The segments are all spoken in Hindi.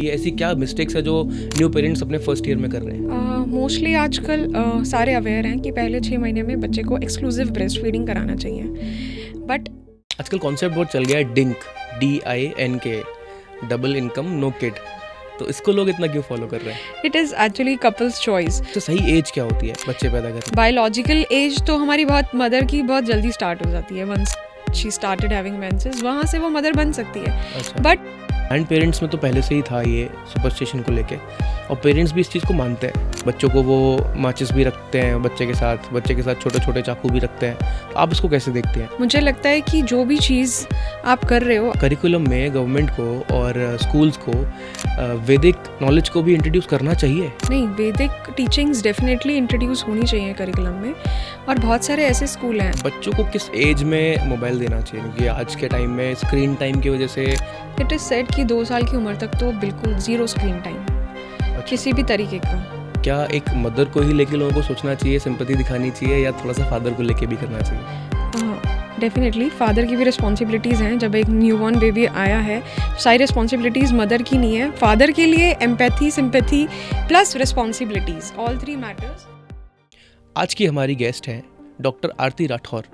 ये ऐसी क्या मिस्टेक्स है जो न्यू पेरेंट्स अपने फर्स्ट ईयर में कर रहे हैं? मोस्टली आजकल सारे अवेयर हैं कि पहले 6 महीने में बच्चे को एक्सक्लूसिव ब्रेस्ट फीडिंग कराना चाहिए, बट आजकल कॉन्सेप्ट बहुत चल गया है drink, DINK, double income no kid. तो इसको लोग इतना क्यों फॉलो कर रहे हैं? It is actually couples choice. तो सही एज क्या होती है बच्चे पैदा करने? बायोलॉजिकल एज तो हमारी मदर की बहुत जल्दी स्टार्ट हो जाती है। Once she started having menses, वहाँ से वो मदर बन सकती है। अच्छा। बट एंड पेरेंट्स में तो पहले से ही था ये सुपरस्टिशन को लेके, और पेरेंट्स भी इस चीज़ को मानते हैं। बच्चों को वो माचिस भी रखते हैं बच्चे के साथ छोटे छोटे चाकू भी रखते हैं। तो आप इसको कैसे देखते हैं? मुझे लगता है कि जो भी चीज़ आप कर रहे हो, करिकुलम में गवर्नमेंट को और स्कूल्स को वैदिक नॉलेज को भी इंट्रोड्यूस करना चाहिए। नहीं, वैदिक टीचिंग्स डेफिनेटली इंट्रोड्यूस होनी चाहिए करिकुलम में, और बहुत सारे ऐसे स्कूल हैं। बच्चों को किस एज में मोबाइल देना चाहिए? क्योंकि आज के टाइम में स्क्रीन टाइम की वजह से इट इज़ सेड कि 2 साल की उम्र तक तो बिल्कुल ज़ीरो स्क्रीन टाइम किसी भी तरीके का। क्या एक मदर को ही लेके लोगों को सोचना चाहिए, सिंपैथी दिखानी चाहिए, या थोड़ा सा फादर को लेके भी करना चाहिए? डेफिनेटली फादर की भी रिस्पॉन्सिबिलिटीज़ हैं। जब एक न्यूबॉर्न बेबी आया है, सारी रिस्पॉन्सिबिलिटीज़ मदर की नहीं है। फादर के लिए empathy, sympathy plus responsibilities, all 3 matters. आज की हमारी गेस्ट हैं डॉक्टर आरती राठौर,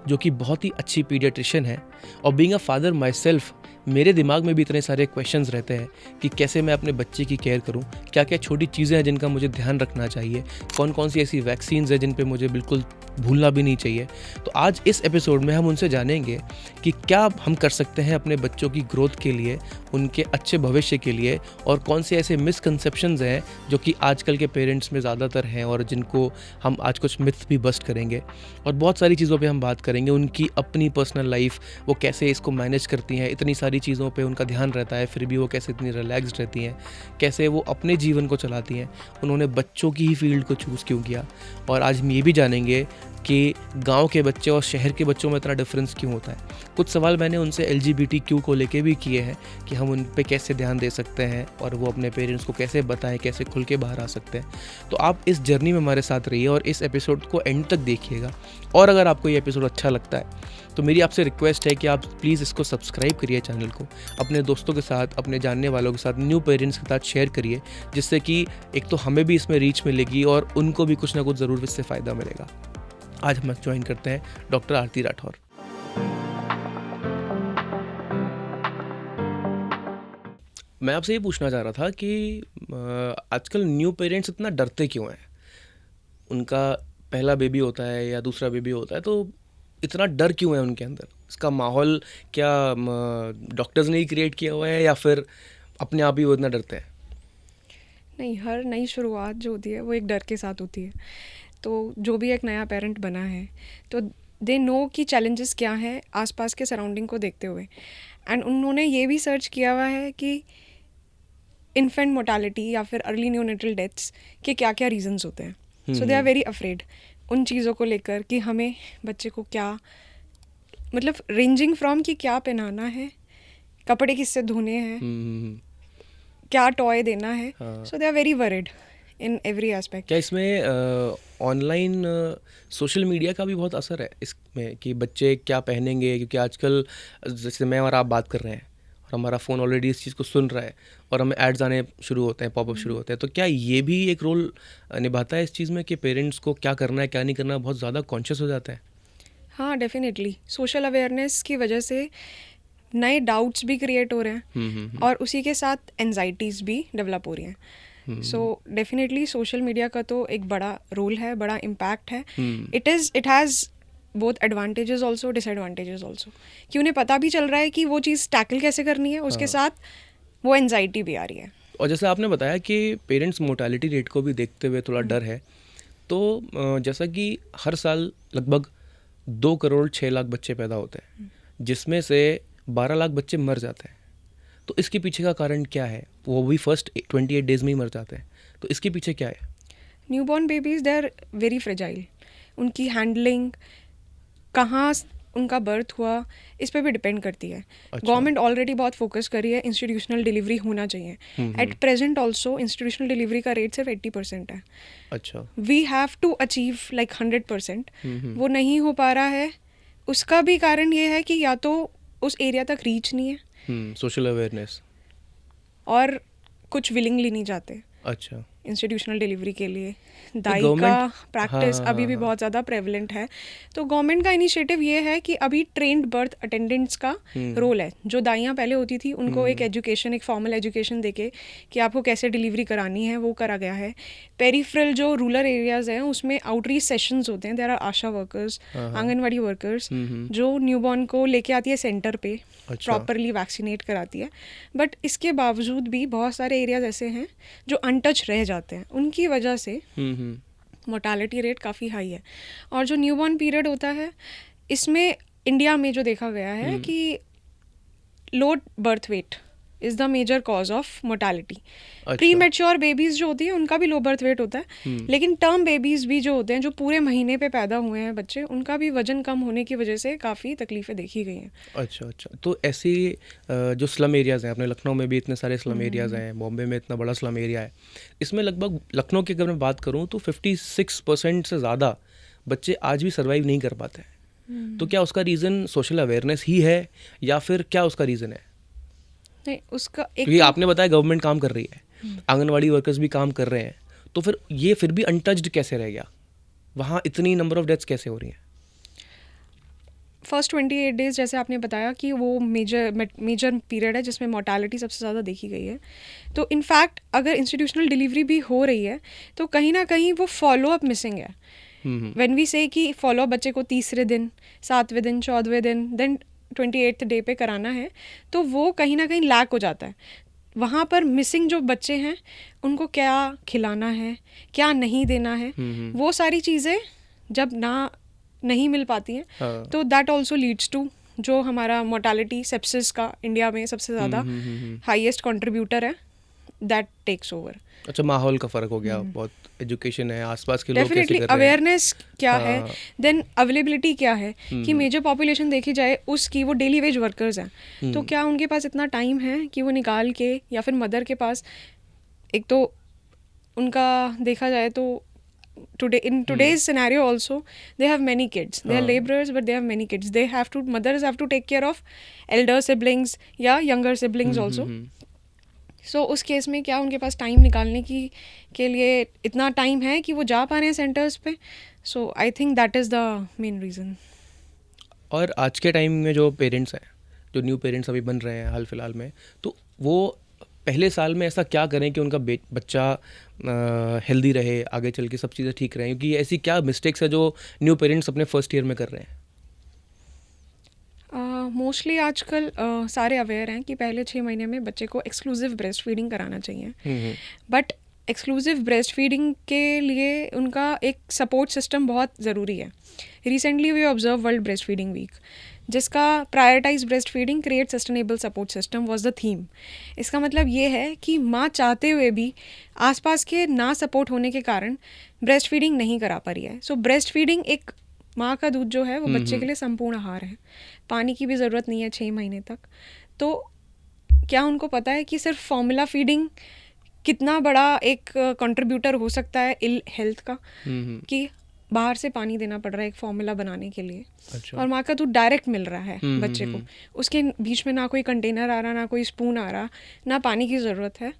जो कि बहुत ही अच्छी पीडियाट्रिशियन है। और being a father my self, मेरे दिमाग में भी इतने सारे क्वेश्चंस रहते हैं कि कैसे मैं अपने बच्चे की केयर करूं, क्या क्या छोटी चीज़ें हैं जिनका मुझे ध्यान रखना चाहिए, कौन कौन सी ऐसी वैक्सीन्स हैं जिन पे मुझे बिल्कुल भूलना भी नहीं चाहिए। तो आज इस एपिसोड में हम उनसे जानेंगे कि क्या हम कर सकते हैं अपने बच्चों की ग्रोथ के लिए, उनके अच्छे भविष्य के लिए, और कौन से ऐसे मिसकंसेप्शंस हैं जो कि आजकल के पेरेंट्स में ज़्यादातर हैं और जिनको हम आज कुछ मिथ भी बस्ट करेंगे। और बहुत सारी चीज़ों पे हम बात करेंगे, उनकी अपनी पर्सनल लाइफ, वो कैसे इसको मैनेज करती हैं, इतनी सारी चीज़ों पे उनका ध्यान रहता है फिर भी वो कैसे इतनी रिलैक्स्ड रहती हैं, कैसे वो अपने जीवन को चलाती हैं, उन्होंने बच्चों की ही फील्ड को चूज़ क्यों किया। और आज हम ये भी जानेंगे कि गांव के बच्चे और शहर के बच्चों में इतना डिफरेंस क्यों होता है। कुछ सवाल मैंने उनसे LGBTQ को लेके भी किए हैं कि हम उन पे कैसे ध्यान दे सकते हैं और वो अपने पेरेंट्स को कैसे बताएं, कैसे खुल के बाहर आ सकते हैं। तो आप इस जर्नी में हमारे साथ रहिए और इस एपिसोड को एंड तक देखिएगा। और अगर आपको ये एपिसोड अच्छा लगता है तो मेरी आपसे रिक्वेस्ट है कि आप प्लीज़ इसको सब्सक्राइब करिए, चैनल को अपने दोस्तों के साथ, अपने जानने वालों के साथ, न्यू पेरेंट्स के साथ शेयर करिए, जिससे कि एक तो हमें भी इसमें रीच मिलेगी और उनको भी कुछ ना कुछ ज़रूर इससे फ़ायदा मिलेगा। आज हम ज्वाइन करते हैं डॉक्टर आरती राठौर। मैं आपसे ये पूछना चाह रहा था कि आजकल न्यू पेरेंट्स इतना डरते क्यों हैं? उनका पहला बेबी होता है या दूसरा बेबी होता है तो इतना डर क्यों है उनके अंदर? इसका माहौल क्या डॉक्टर्स ने ही क्रिएट किया हुआ है या फिर अपने आप ही वो इतना डरते हैं? नहीं, हर नई शुरुआत जो होती है वो एक डर के साथ होती है। तो जो भी एक नया पेरेंट बना है तो दे नो कि चैलेंजेस क्या हैं आसपास के सराउंडिंग को देखते हुए, एंड उन्होंने ये भी सर्च किया हुआ है कि इन्फेंट मोर्टालिटी या फिर अर्ली न्यूनेटल डेथ्स के क्या क्या रीजंस होते हैं। सो दे आर वेरी अफ्रेड उन चीज़ों को लेकर कि हमें बच्चे को क्या, मतलब रेंजिंग फ्रॉम कि क्या पहनाना है, कपड़े किससे धोने हैं, क्या टॉय देना है। So they are very worried in every aspect. क्या इसमें ऑनलाइन सोशल मीडिया का भी बहुत असर है इसमें कि बच्चे क्या पहनेंगे? क्योंकि आजकल जैसे मैं और आप बात कर रहे हैं और हमारा फ़ोन ऑलरेडी इस चीज़ को सुन रहा है और हमें एड्स आने शुरू होते हैं, पॉपअप शुरू होते हैं, तो क्या ये भी एक रोल निभाता है इस चीज़ में कि पेरेंट्स को क्या करना है क्या नहीं करना बहुत ज़्यादा कॉन्शियस हो जाता है? हाँ, डेफिनेटली सोशल अवेयरनेस की वजह से नए डाउट्स भी क्रिएट हो रहे हैं और उसी के साथ एंजाइटीज़ भी डेवलप हो रही हैं। सो डेफिनेटली सोशल मीडिया का तो एक बड़ा रोल है, बड़ा इम्पैक्ट है। It has both advantages also, disadvantages also, कि उन्हें पता भी चल रहा है कि वो चीज़ टैकल कैसे करनी है, उसके साथ वो एंजाइटी भी आ रही है। और जैसे आपने बताया कि पेरेंट्स मोर्टालिटी रेट को भी देखते हुए थोड़ा डर है, तो जैसा कि हर साल लगभग 2 करोड़ 6 लाख बच्चे पैदा होते हैं, जिसमें से 12 लाख बच्चे मर जाते हैं। तो इसके पीछे का कारण क्या है? वो भी फर्स्ट 28 डेज में ही मर जाते हैं, तो इसके पीछे क्या है? Newborn babies they are very fragile. उनकी हैंडलिंग, कहाँ उनका बर्थ हुआ, इस पे भी डिपेंड करती है। गवर्नमेंट ऑलरेडी बहुत फोकस कर रही है, इंस्टीट्यूशनल डिलीवरी होना चाहिए। At present also institutional delivery का रेट सिर्फ 80% है। अच्छा, we have to achieve like 100%। वो नहीं हो पा रहा है। उसका भी कारण ये है कि या तो उस एरिया तक रीच नहीं है, सोशल अवेयरनेस, और कुछ विलिंगली नहीं जाते अच्छा, इंस्टीट्यूशनल डिलीवरी के लिए। दाई का गवर्नमेंट प्रैक्टिस हाँ अभी भी हाँ बहुत ज़्यादा प्रेवलेंट है। तो गवर्नमेंट का इनिशिएटिव ये है कि अभी ट्रेंड बर्थ अटेंडेंट्स का रोल है। जो दाइयाँ पहले होती थी उनको एक एजुकेशन, एक फॉर्मल एजुकेशन देके कि आपको कैसे डिलीवरी करानी है, वो करा गया है। पेरिफेरल जो रूरल एरियाज़ हैं उसमें आउटरीच सेशंस होते हैं। There are ASHA workers, anganwadi workers जो न्यूबॉर्न को लेके आती है सेंटर पे, अच्छा प्रॉपरली वैक्सीनेट कराती है। बट इसके बावजूद भी बहुत सारे एरियाज ऐसे हैं जो अनटच रह जाते हैं। उनकी वजह से मोर्टालिटी रेट काफ़ी हाई है। और जो न्यूबॉर्न पीरियड होता है इसमें इंडिया में जो देखा गया है कि low birth weight is the major cause of mortality. Premature babies जो होती हैं उनका भी लो बर्थ वेट होता है, लेकिन टर्म बेबीज़ भी जो होते हैं, जो पूरे महीने पे पैदा हुए हैं बच्चे, उनका भी वजन कम होने की वजह से काफ़ी तकलीफ़ें देखी गई हैं। अच्छा अच्छा। तो ऐसी जो स्लम एरियाज़ हैं, अपने लखनऊ में भी इतने सारे स्लम एरियाज़ हैं, बॉम्बे में इतना बड़ा स्लम एरिया है, इसमें लगभग लखनऊ की अगर मैं बात करूँ तो 56% से ज़्यादा बच्चे आज भी सर्वाइव नहीं कर पाते हैं। तो क्या उसका रीज़न सोशल अवेयरनेस ही है या फिर क्या उसका रीज़न है? नहीं, उसका एक क्योंकि आपने बताया गवर्नमेंट काम कर रही है, आंगनवाड़ी वर्कर्स भी काम कर रहे हैं, तो फिर ये फिर भी अनटच्ड कैसे रह गया? वहाँ इतनी नंबर ऑफ डेथ्स कैसे हो रही हैं? फर्स्ट 28 डेज़ जैसे आपने बताया कि वो मेजर पीरियड है जिसमें मोर्टालिटी सबसे ज़्यादा देखी गई है। तो इनफैक्ट अगर इंस्टीट्यूशनल डिलीवरी भी हो रही है तो कहीं ना कहीं वो फॉलोअप मिसिंग है। व्हेन वी से कि फॉलोअप बच्चे को 3रे दिन, 7वें दिन, 14वें दिन, देन 28th डे पे कराना है, तो वो कहीं ना कहीं लैक हो जाता है। वहाँ पर मिसिंग जो बच्चे हैं उनको क्या खिलाना है, क्या नहीं देना है, वो सारी चीज़ें जब नहीं मिल पाती हैं तो दैट ऑल्सो लीड्स टू जो हमारा मोर्टालिटी सेप्सिस का इंडिया में सबसे ज़्यादा हाईएस्ट कंट्रीब्यूटर है, दैट टेक्स ओवर। अच्छा, माहौल का फ़र्क हो गया बहुत, एजुकेशन है, आसपास के लोग कैसे डेफिनेटली कर रहे हैं। अवेयरनेस क्या है, देन अवेलेबिलिटी क्या है कि मेजर पॉपुलेशन देखी जाए उसकी वो डेली वेज वर्कर्स हैं, तो क्या उनके पास इतना टाइम है कि वो निकाल के, या फिर मदर के पास, एक तो उनका देखा जाए तो in today's scenario also they have many kids, they are laborers but they have many kids, mothers have to take care of elder siblings या younger siblings also. So उस केस में क्या उनके पास टाइम निकालने के लिए इतना टाइम है कि वो जा पा रहे हैं सेंटर्स पे? So I think that is the main reason. और आज के टाइम में जो पेरेंट्स हैं, जो न्यू पेरेंट्स अभी बन रहे हैं हाल फिलहाल में, तो वो पहले साल में ऐसा क्या करें कि उनका बच्चा हेल्दी रहे, आगे चल के सब चीज़ें ठीक रहें? क्योंकि ऐसी क्या मिस्टेक्स है जो न्यू पेरेंट्स अपने फर्स्ट ईयर में कर रहे हैं? मोस्टली आजकल सारे अवेयर हैं कि पहले 6 महीने में बच्चे को एक्सक्लूसिव ब्रेस्ट फीडिंग कराना चाहिए, बट एक्सक्लूसिव ब्रेस्ट फीडिंग के लिए उनका एक सपोर्ट सिस्टम बहुत ज़रूरी है। Recently we observe world breast feeding week, जिसका prioritise breast feeding create sustainable support system was the theme. इसका मतलब ये है कि माँ चाहते हुए भी आसपास के ना सपोर्ट होने के कारण ब्रेस्ट फीडिंग नहीं करा पा रही है। सो ब्रेस्ट फीडिंग, एक माँ का दूध जो है वो बच्चे के लिए संपूर्ण आहार है, पानी की भी ज़रूरत नहीं है 6 महीने तक। तो क्या उनको पता है कि सिर्फ फॉर्मूला फीडिंग कितना बड़ा एक कंट्रीब्यूटर हो सकता है इल हेल्थ का, कि बाहर से पानी देना पड़ रहा है एक फॉर्मूला बनाने के लिए। अच्छा। और माँ का दूध डायरेक्ट मिल रहा है बच्चे को, उसके बीच में ना कोई कंटेनर आ रहा, ना कोई स्पून आ रहा, ना पानी की ज़रूरत है।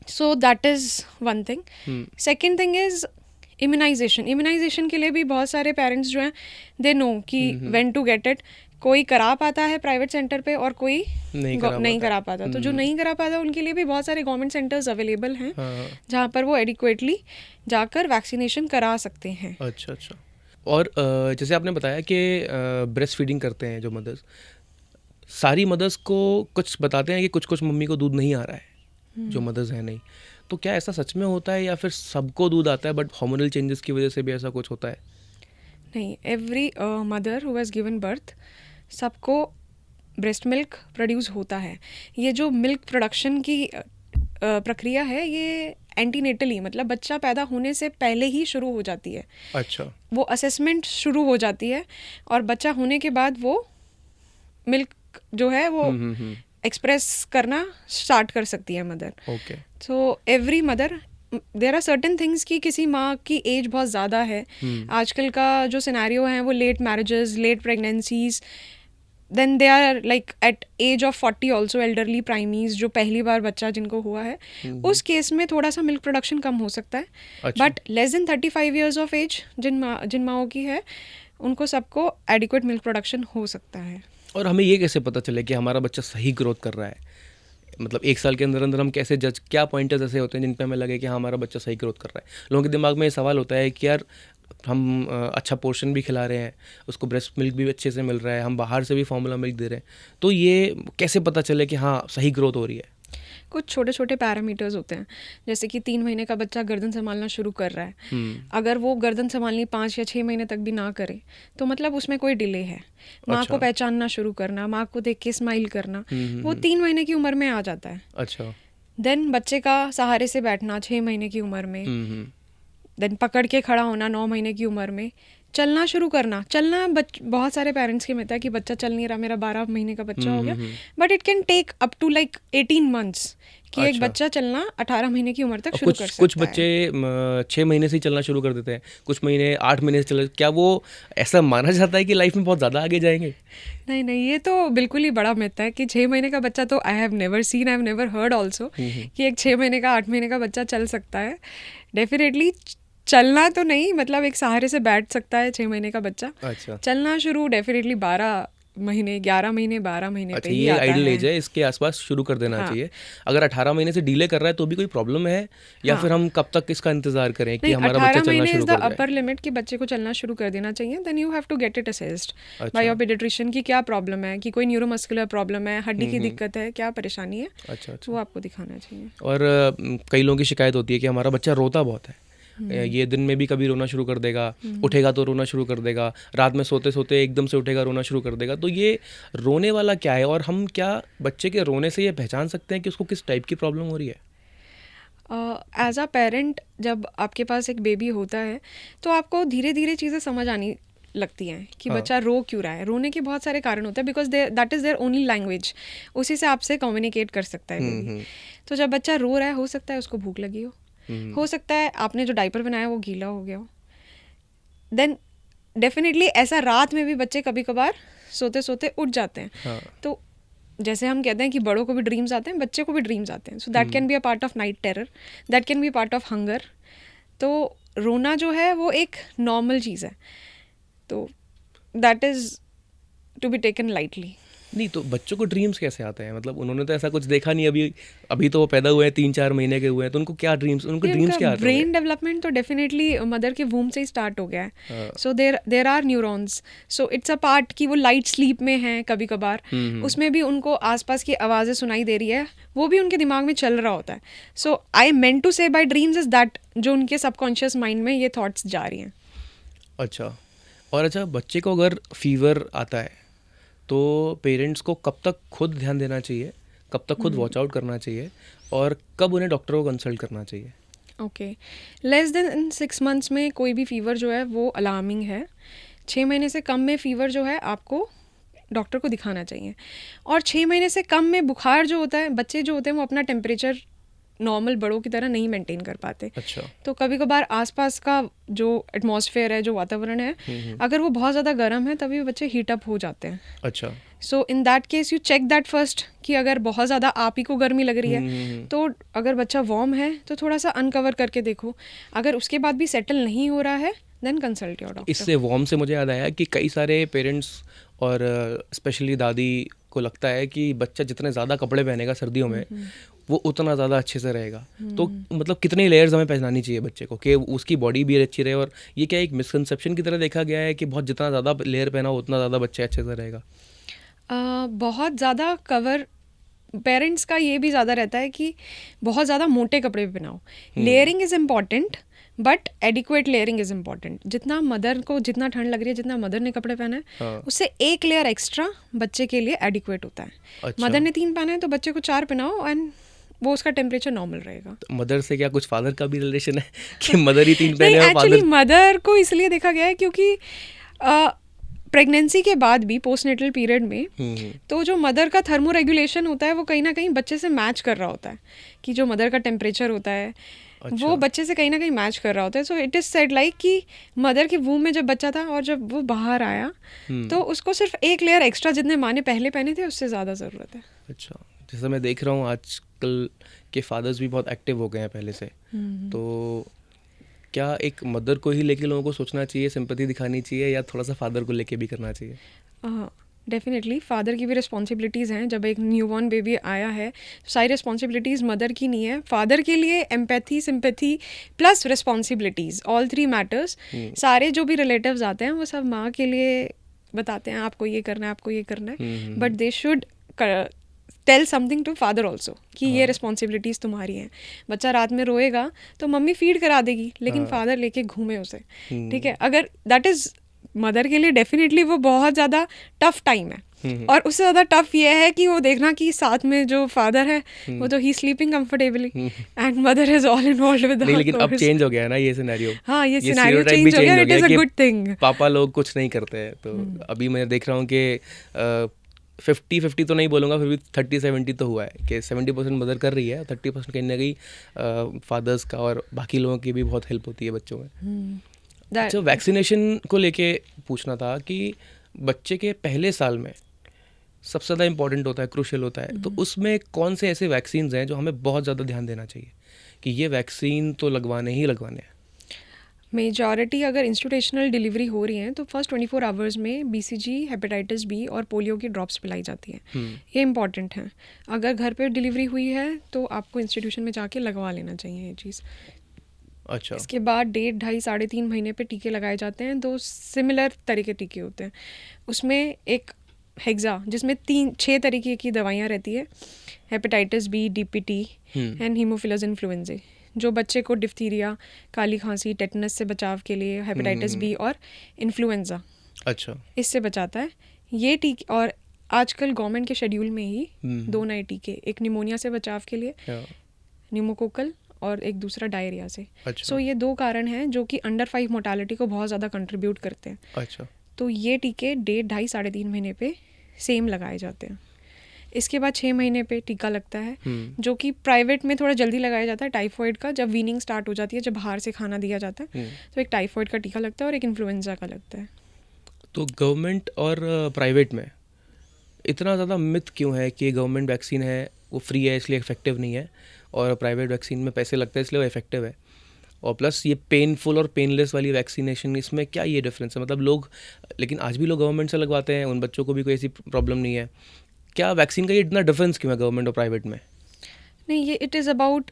So that is one thing. Second thing is immunisation के लिए भी बहुत सारे पेरेंट्स जो हैं दे नो कि व्हेन टू गेट इट। कोई करा पाता है प्राइवेट सेंटर पे और कोई नहीं करा पाता। तो जो नहीं करा पाता उनके लिए भी बहुत सारे गवर्नमेंट सेंटर्स अवेलेबल हैं जहाँ पर वो एडिक्वेटली जाकर वैक्सीनेशन करा सकते हैं। अच्छा अच्छा। और जैसे आपने बताया कि ब्रेस्ट फीडिंग करते हैं जो मदर्स, सारी मदर्स को कुछ बताते हैं कि कुछ मम्मी को दूध नहीं आ रहा है, जो मदर्स हैं नहीं, तो क्या ऐसा सच में होता है या फिर सबको दूध आता है बट हार्मोनल चेंजेस की वजह से भी ऐसा कुछ होता है? नहीं, every mother who has given birth, सबको ब्रेस्ट मिल्क प्रोड्यूस होता है। ये जो मिल्क प्रोडक्शन की प्रक्रिया है ये एंटीनेटली, मतलब बच्चा पैदा होने से पहले ही शुरू हो जाती है। अच्छा। वो असेसमेंट शुरू हो जाती है और बच्चा होने के बाद वो मिल्क जो है वो एक्सप्रेस करना स्टार्ट कर सकती है mother. Okay. So every mother, there are certain things कि किसी माँ की एज बहुत ज़्यादा है, आजकल का जो सिनेरियो है वो late marriages, late pregnancies, then they are like at age of 40 also elderly primis, जो पहली बार बच्चा जिनको हुआ है, उस केस में थोड़ा सा मिल्क प्रोडक्शन कम हो सकता है. अच्छा. But less than 35 years of age जिन माओं की है, उनको सबको एडिक्वेट मिल्क प्रोडक्शन हो सकता है. और हमें ये कैसे पता चले कि हमारा बच्चा सही ग्रोथ कर रहा है? मतलब 1 साल के अंदर अंदर हम कैसे जज, क्या पॉइंटर्स ऐसे होते हैं जिन पे हमें लगे कि हाँ हमारा बच्चा सही ग्रोथ कर रहा है? लोगों के दिमाग में ये सवाल होता है कि यार हम अच्छा पोर्शन भी खिला रहे हैं, उसको ब्रेस्ट मिल्क भी अच्छे से मिल रहा है, हम बाहर से भी फार्मूला मिल्क दे रहे हैं, तो ये कैसे पता चले कि हाँ सही ग्रोथ हो रही है? कुछ छोटे छोटे पैरामीटर्स होते हैं, जैसे कि 3 महीने का बच्चा गर्दन संभालना शुरू कर रहा है. अगर वो गर्दन संभालनी 5 या 6 महीने तक भी ना करे, तो मतलब उसमें कोई डिले है. माँ अच्छा. को पहचानना शुरू करना, माँ को देख के स्माइल करना, वो हम्म. 3 महीने की उम्र में आ जाता है. अच्छा. देन बच्चे का सहारे से बैठना 6 महीने की उम्र में. हम्म. देन पकड़ के खड़ा होना 9 महीने की उम्र में. चलना शुरू करना, चलना बहुत सारे पेरेंट्स के मिलता है कि बच्चा चल नहीं रहा, मेरा 12 महीने का बच्चा हो गया, but it can take up to like 18 months कि एक अच्छा. बच्चा चलना 18 महीने की उम्र तक और शुरू कुछ कर कुछ सकता है. बच्चे 6 महीने से ही चलना शुरू कर देते हैं, कुछ महीने 8 महीने से चल, क्या वो ऐसा माना जाता है कि लाइफ में बहुत ज़्यादा आगे जाएंगे? नहीं नहीं, ये तो बिल्कुल ही बड़ा मिथ है कि 6 महीने का बच्चा, तो I have never seen, I have never heard also कि एक 6 महीने का 8 महीने का बच्चा चल सकता है. डेफिनेटली चलना तो नहीं, मतलब एक सहारे से बैठ सकता है 6 महीने का बच्चा. अच्छा. चलना शुरू डेफिनेटली 12 महीने, 11 महीने, 12 महीने अच्छा, पे ही ये आता आइडल है. एज है, इसके आसपास शुरू कर देना हाँ. चाहिए. अगर 18 महीने से डिले कर रहा है तो भी कोई प्रॉब्लम है, या हाँ. फिर हम कब तक इसका इंतजार करें कि नहीं, हमारा बच्चा 18 चलना महीने शुरू इज द कर जाए? अपर लिमिट कि बच्चे को चलना शुरू कर देना चाहिए. Then you have to get it assessed by अच्छा. योर पीडियाट्रिशियन की क्या प्रॉब्लम है, कि कोई न्यूरोमस्कुलर प्रॉब्लम है, हड्डी की दिक्कत है, क्या परेशानी है, अच्छा. अच्छा. वो आपको दिखाना चाहिए. और कई लोगों की शिकायत होती है कि हमारा बच्चा रोता बहुत है, ये दिन में भी कभी रोना शुरू कर देगा, उठेगा तो रोना शुरू कर देगा, रात में सोते सोते एकदम से उठेगा, रोना शुरू कर देगा. तो ये रोने वाला क्या है, और हम क्या बच्चे के रोने से ये पहचान सकते हैं कि उसको किस टाइप की प्रॉब्लम हो रही है? एज अ पेरेंट, जब आपके पास एक बेबी होता है तो आपको धीरे धीरे चीज़ें समझ आनी लगती हैं कि हाँ. बच्चा रो क्यों रहा है. रोने के बहुत सारे कारण होते हैं, because that is their only language. उसी से आपसे कम्युनिकेट कर सकता है बेबी. तो जब बच्चा रो रहा है, हो सकता है उसको भूख लगी हो सकता है आपने जो डायपर बनाया वो गीला हो गया हो. देन डेफिनेटली ऐसा रात में भी बच्चे कभी कभार सोते सोते उठ जाते हैं. हाँ. तो जैसे हम कहते हैं कि बड़ों को भी ड्रीम्स आते हैं, बच्चे को भी ड्रीम्स आते हैं. So that can be a part of night terror, that can be part of hunger. तो रोना जो है वो एक नॉर्मल चीज़ है, तो that is to be taken lightly. नहीं, तो बच्चों को ड्रीम्स कैसे आते हैं? मतलब उन्होंने तो ऐसा कुछ देखा नहीं अभी, अभी तो वो पैदा हुए हैं 3-4 महीने के हुए हैं, तो उनको क्या ड्रीम्स, उनको ड्रीम्स क्या आते ब्रेन हैं? डेवलपमेंट तो डेफिनेटली मदर के वूम से ही स्टार्ट हो गया है. हाँ. So there are neurons, so it's a part कि वो लाइट स्लीप में हैं कभी कभार, उसमें भी उनको आसपास की आवाज़ें सुनाई दे रही है, वो भी उनके दिमाग में चल रहा होता है. सो आई मेंट टू से बाय ड्रीम्स इज दैट जो उनके सबकॉन्शियस माइंड में ये थॉट्स जा रही हैं. अच्छा. और अच्छा, बच्चे को अगर फीवर आता है तो पेरेंट्स को कब तक खुद ध्यान देना चाहिए, कब तक खुद वॉच आउट करना चाहिए, और कब उन्हें डॉक्टर को कंसल्ट करना चाहिए? ओके, लेस देन 6 मंथ्स में कोई भी फीवर जो है वो अलार्मिंग है. 6 महीने से कम में फीवर जो है आपको डॉक्टर को दिखाना चाहिए. और 6 महीने से कम में बुखार जो होता है, बच्चे जो होते हैं वो अपना टेम्परेचर नॉर्मल बड़ों की तरह नहीं मेंटेन कर पाते. अच्छा. तो कभी कभार आसपास का जो एटमॉस्फेयर है, जो वातावरण है, अगर वो बहुत ज़्यादा गर्म है तभी बच्चे हीट अप हो जाते हैं. अच्छा. So in that case you check that first कि अगर बहुत ज़्यादा आप ही को गर्मी लग रही है, तो अगर बच्चा वार्म है तो थोड़ा सा अनकवर करके देखो. अगर उसके बाद भी सेटल नहीं हो रहा है, देन कंसल्ट योर डॉक्टर. इससे वार्म से मुझे याद आया कि कई सारे पेरेंट्स और स्पेशली दादी को लगता है कि बच्चा जितने ज़्यादा कपड़े पहनेगा सर्दियों में वो उतना ज़्यादा अच्छे से रहेगा. तो मतलब कितने लेयर्स हमें पहनानी चाहिए बच्चे को कि उसकी बॉडी भी अच्छी रहे? और ये क्या एक मिसकंसेप्शन की तरह देखा गया है कि बहुत जितना ज़्यादा लेयर पहना उतना ज़्यादा बच्चा अच्छे से रहेगा? बहुत ज़्यादा कवर पेरेंट्स का ये भी ज़्यादा रहता है कि बहुत ज़्यादा मोटे कपड़े भी पहनाओ. Layering is important, but adequate layering is important. जितना मदर को जितना ठंड लग रही है, जितना मदर ने कपड़े पहने हैं, हाँ. उससे एक लेयर एक्स्ट्रा बच्चे के लिए एडिक्वेट होता है. अच्छा. मदर ने 3 पहना है तो बच्चे को 4 पहनाओ एंड वो उसका टेम्परेचर नॉर्मल रहेगा. तो मदर से क्या कुछ फादर का भी रिलेशन है कि मदर ही 3 नहीं, पहने और एक्चुअली फादर? मदर को इसलिए देखा गया है क्योंकि प्रेगनेंसी के बाद भी पोस्टनेटल पीरियड में तो जो मदर का थर्मो रेगुलेशन होता है वो कहीं ना कहीं बच्चे से मैच कर रहा होता है, कि जो मदर का टेम्परेचर होता है वो बच्चे से कहीं ना कहीं मैच कर रहा होता है. सो इट इज़ सेड लाइक कि मदर के वूम में जब बच्चा था और जब वो बाहर आया तो उसको सिर्फ एक लेयर एक्स्ट्रा जितने माँ ने पहले पहने थे उससे ज़्यादा ज़रूरत है. अच्छा, जैसा मैं देख रहा हूँ आजकल के फादर्स भी बहुत एक्टिव हो गए हैं पहले से, तो क्या एक मदर को ही लेके लोगों को सोचना चाहिए, सिंपैथी दिखानी चाहिए, या थोड़ा सा फादर को लेके भी करना चाहिए? डेफिनेटली फादर की भी रिस्पॉन्सिबिलिटीज़ हैं. जब एक न्यूबॉर्न बेबी आया है सारी रिस्पॉन्सिबिलिटीज़ मदर की नहीं है. फादर के लिए empathy, sympathy plus responsibilities, all three matters. सारे जो भी रिलेटिव्स आते हैं वो सब माँ के लिए बताते हैं आपको ये करना है, आपको ये करना है, but they should tell something to father also कि ये रिस्पॉन्सिबिलिटीज़ तुम्हारी हैं. बच्चा रात में रोएगा तो मम्मी फीड करा देगी, लेकिन फादर लेके घूमे उसे. ठीक है, अगर दैट इज़ मदर के लिए डेफिनेटली वो बहुत ज़्यादा टफ टाइम है. और उससे ज़्यादा टफ ये है कि वो देखना कि साथ में जो फादर है वो तो ही sleeping comfortably and mother is all involved with. लेकिन अब चेंज हो गया है ना ये सिनेरियो. हाँ, ये सिनेरियो चेंज हो गया. It is a good thing. पापा लोग कुछ नहीं करते हैं, तो अभी मैं देख रहा हूँ कि 50-50 तो नहीं बोलूँगा, फिर भी 30-70 तो हुआ है कि 70% मदर कर रही है, 30% कहीं ना कहीं फादर्स का और बाकी लोगों की भी बहुत हेल्प होती है बच्चों में. अच्छा, वैक्सीनेशन को लेके पूछना था कि बच्चे के पहले साल में सबसे ज़्यादा इम्पॉर्टेंट होता है, क्रूशियल होता है, तो उसमें कौन से ऐसे वैक्सीन्स हैं जो हमें बहुत ज़्यादा ध्यान देना चाहिए कि ये वैक्सीन तो लगवाने ही लगवाने हैं? मेजॉरिटी अगर इंस्टीट्यूशनल डिलीवरी हो रही है तो फर्स्ट 24 आवर्स में BCG, हेपेटाइटिस बी और पोलियो की ड्रॉप्स पिलाई जाती हैं. ये इंपॉर्टेंट है. अगर घर पे डिलीवरी हुई है तो आपको इंस्टीट्यूशन में जाके लगवा लेना चाहिए ये चीज़. अच्छा. इसके बाद 1.5, 2.5, 3.5 महीने पे टीके लगाए जाते हैं. 2 सिमिलर तरीके टीके होते हैं. उसमें एक हेक्सा जिसमें 6 तरीके की दवाइयाँ रहती है, hepatitis B, DPT and haemophilus influenza, जो बच्चे को डिफ्थीरिया, काली खांसी, टेटनस से बचाव के लिए, हेपेटाइटिस बी और इन्फ्लुएंजा, अच्छा, इससे बचाता है ये टीके. और आजकल गवर्नमेंट के शेड्यूल में ही 2 नए टीके, एक निमोनिया से बचाव के लिए, न्यूमोकोकल, और एक दूसरा डायरिया से. अच्छा. सो ये 2 कारण हैं जो कि अंडर 5 मोर्टालिटी को बहुत ज़्यादा कंट्रीब्यूट करते हैं. अच्छा. तो ये टीके 1.5, 2.5, 3.5 महीने पे सेम लगाए जाते हैं. इसके बाद 6 महीने पे टीका लगता है, जो कि प्राइवेट में थोड़ा जल्दी लगाया जाता है. टाइफॉइड का जब वीनिंग स्टार्ट हो जाती है, जब बाहर से खाना दिया जाता है, तो एक टाइफॉइड का टीका लगता है और एक इन्फ्लुएंजा का लगता है. तो गवर्नमेंट और प्राइवेट में इतना ज़्यादा मिथ क्यों है कि गवर्नमेंट वैक्सीन है वो फ्री है इसलिए इफेक्टिव नहीं है, और प्राइवेट वैक्सीन में पैसे लगते हैं इसलिए वो इफेक्टिव है? और प्लस ये पेनफुल और पेनलेस वाली वैक्सीनेशन, इसमें क्या ये डिफरेंस है? मतलब लोग, लेकिन आज भी लोग गवर्नमेंट से लगवाते हैं, उन बच्चों को भी कोई ऐसी प्रॉब्लम नहीं है. क्या वैक्सीन का ये इतना डिफरेंस क्यों है गवर्नमेंट और प्राइवेट में? नहीं, ये इट इज़ अबाउट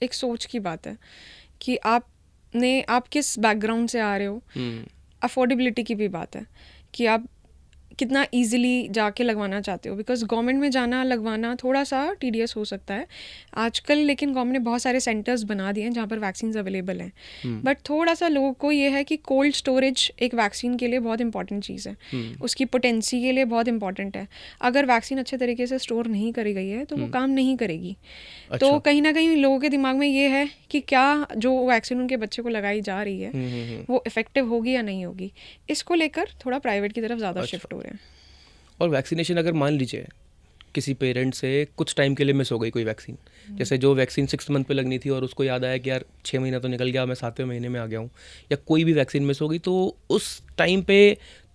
एक सोच की बात है कि आप किस बैकग्राउंड से आ रहे हो. अफोर्डेबिलिटी की भी बात है कि आप कितना इजीली जाके लगवाना चाहते हो, बिकॉज गवर्नमेंट में जाना लगवाना थोड़ा सा टीडियस हो सकता है आजकल. लेकिन गवर्नमेंट ने बहुत सारे सेंटर्स बना दिए हैं जहाँ पर वैक्सीन अवेलेबल हैं. बट थोड़ा सा लोगों को ये है कि कोल्ड स्टोरेज एक वैक्सीन के लिए बहुत इंपॉर्टेंट चीज़ है. उसकी पोटेंसी के लिए बहुत इंपॉर्टेंट है. अगर वैक्सीन अच्छे तरीके से स्टोर नहीं करी गई है तो वो काम नहीं करेगी. तो कहीं ना कहीं लोगों के दिमाग में ये है कि क्या जो वैक्सीन उनके बच्चे को लगाई जा रही है वो इफेक्टिव होगी या नहीं होगी. इसको लेकर थोड़ा प्राइवेट की तरफ ज़्यादा शिफ्ट हो रहे हैं. और वैक्सीनेशन अगर मान लीजिए किसी पेरेंट से कुछ टाइम के लिए मिस हो गई कोई वैक्सीन, जैसे जो वैक्सीन 6 मंथ पे लगनी थी और उसको याद आया कि यार 6 महीना तो निकल गया, मैं 7वें महीने में आ गया हूँ, या कोई भी वैक्सीन मिस हो गई, तो उस टाइम पे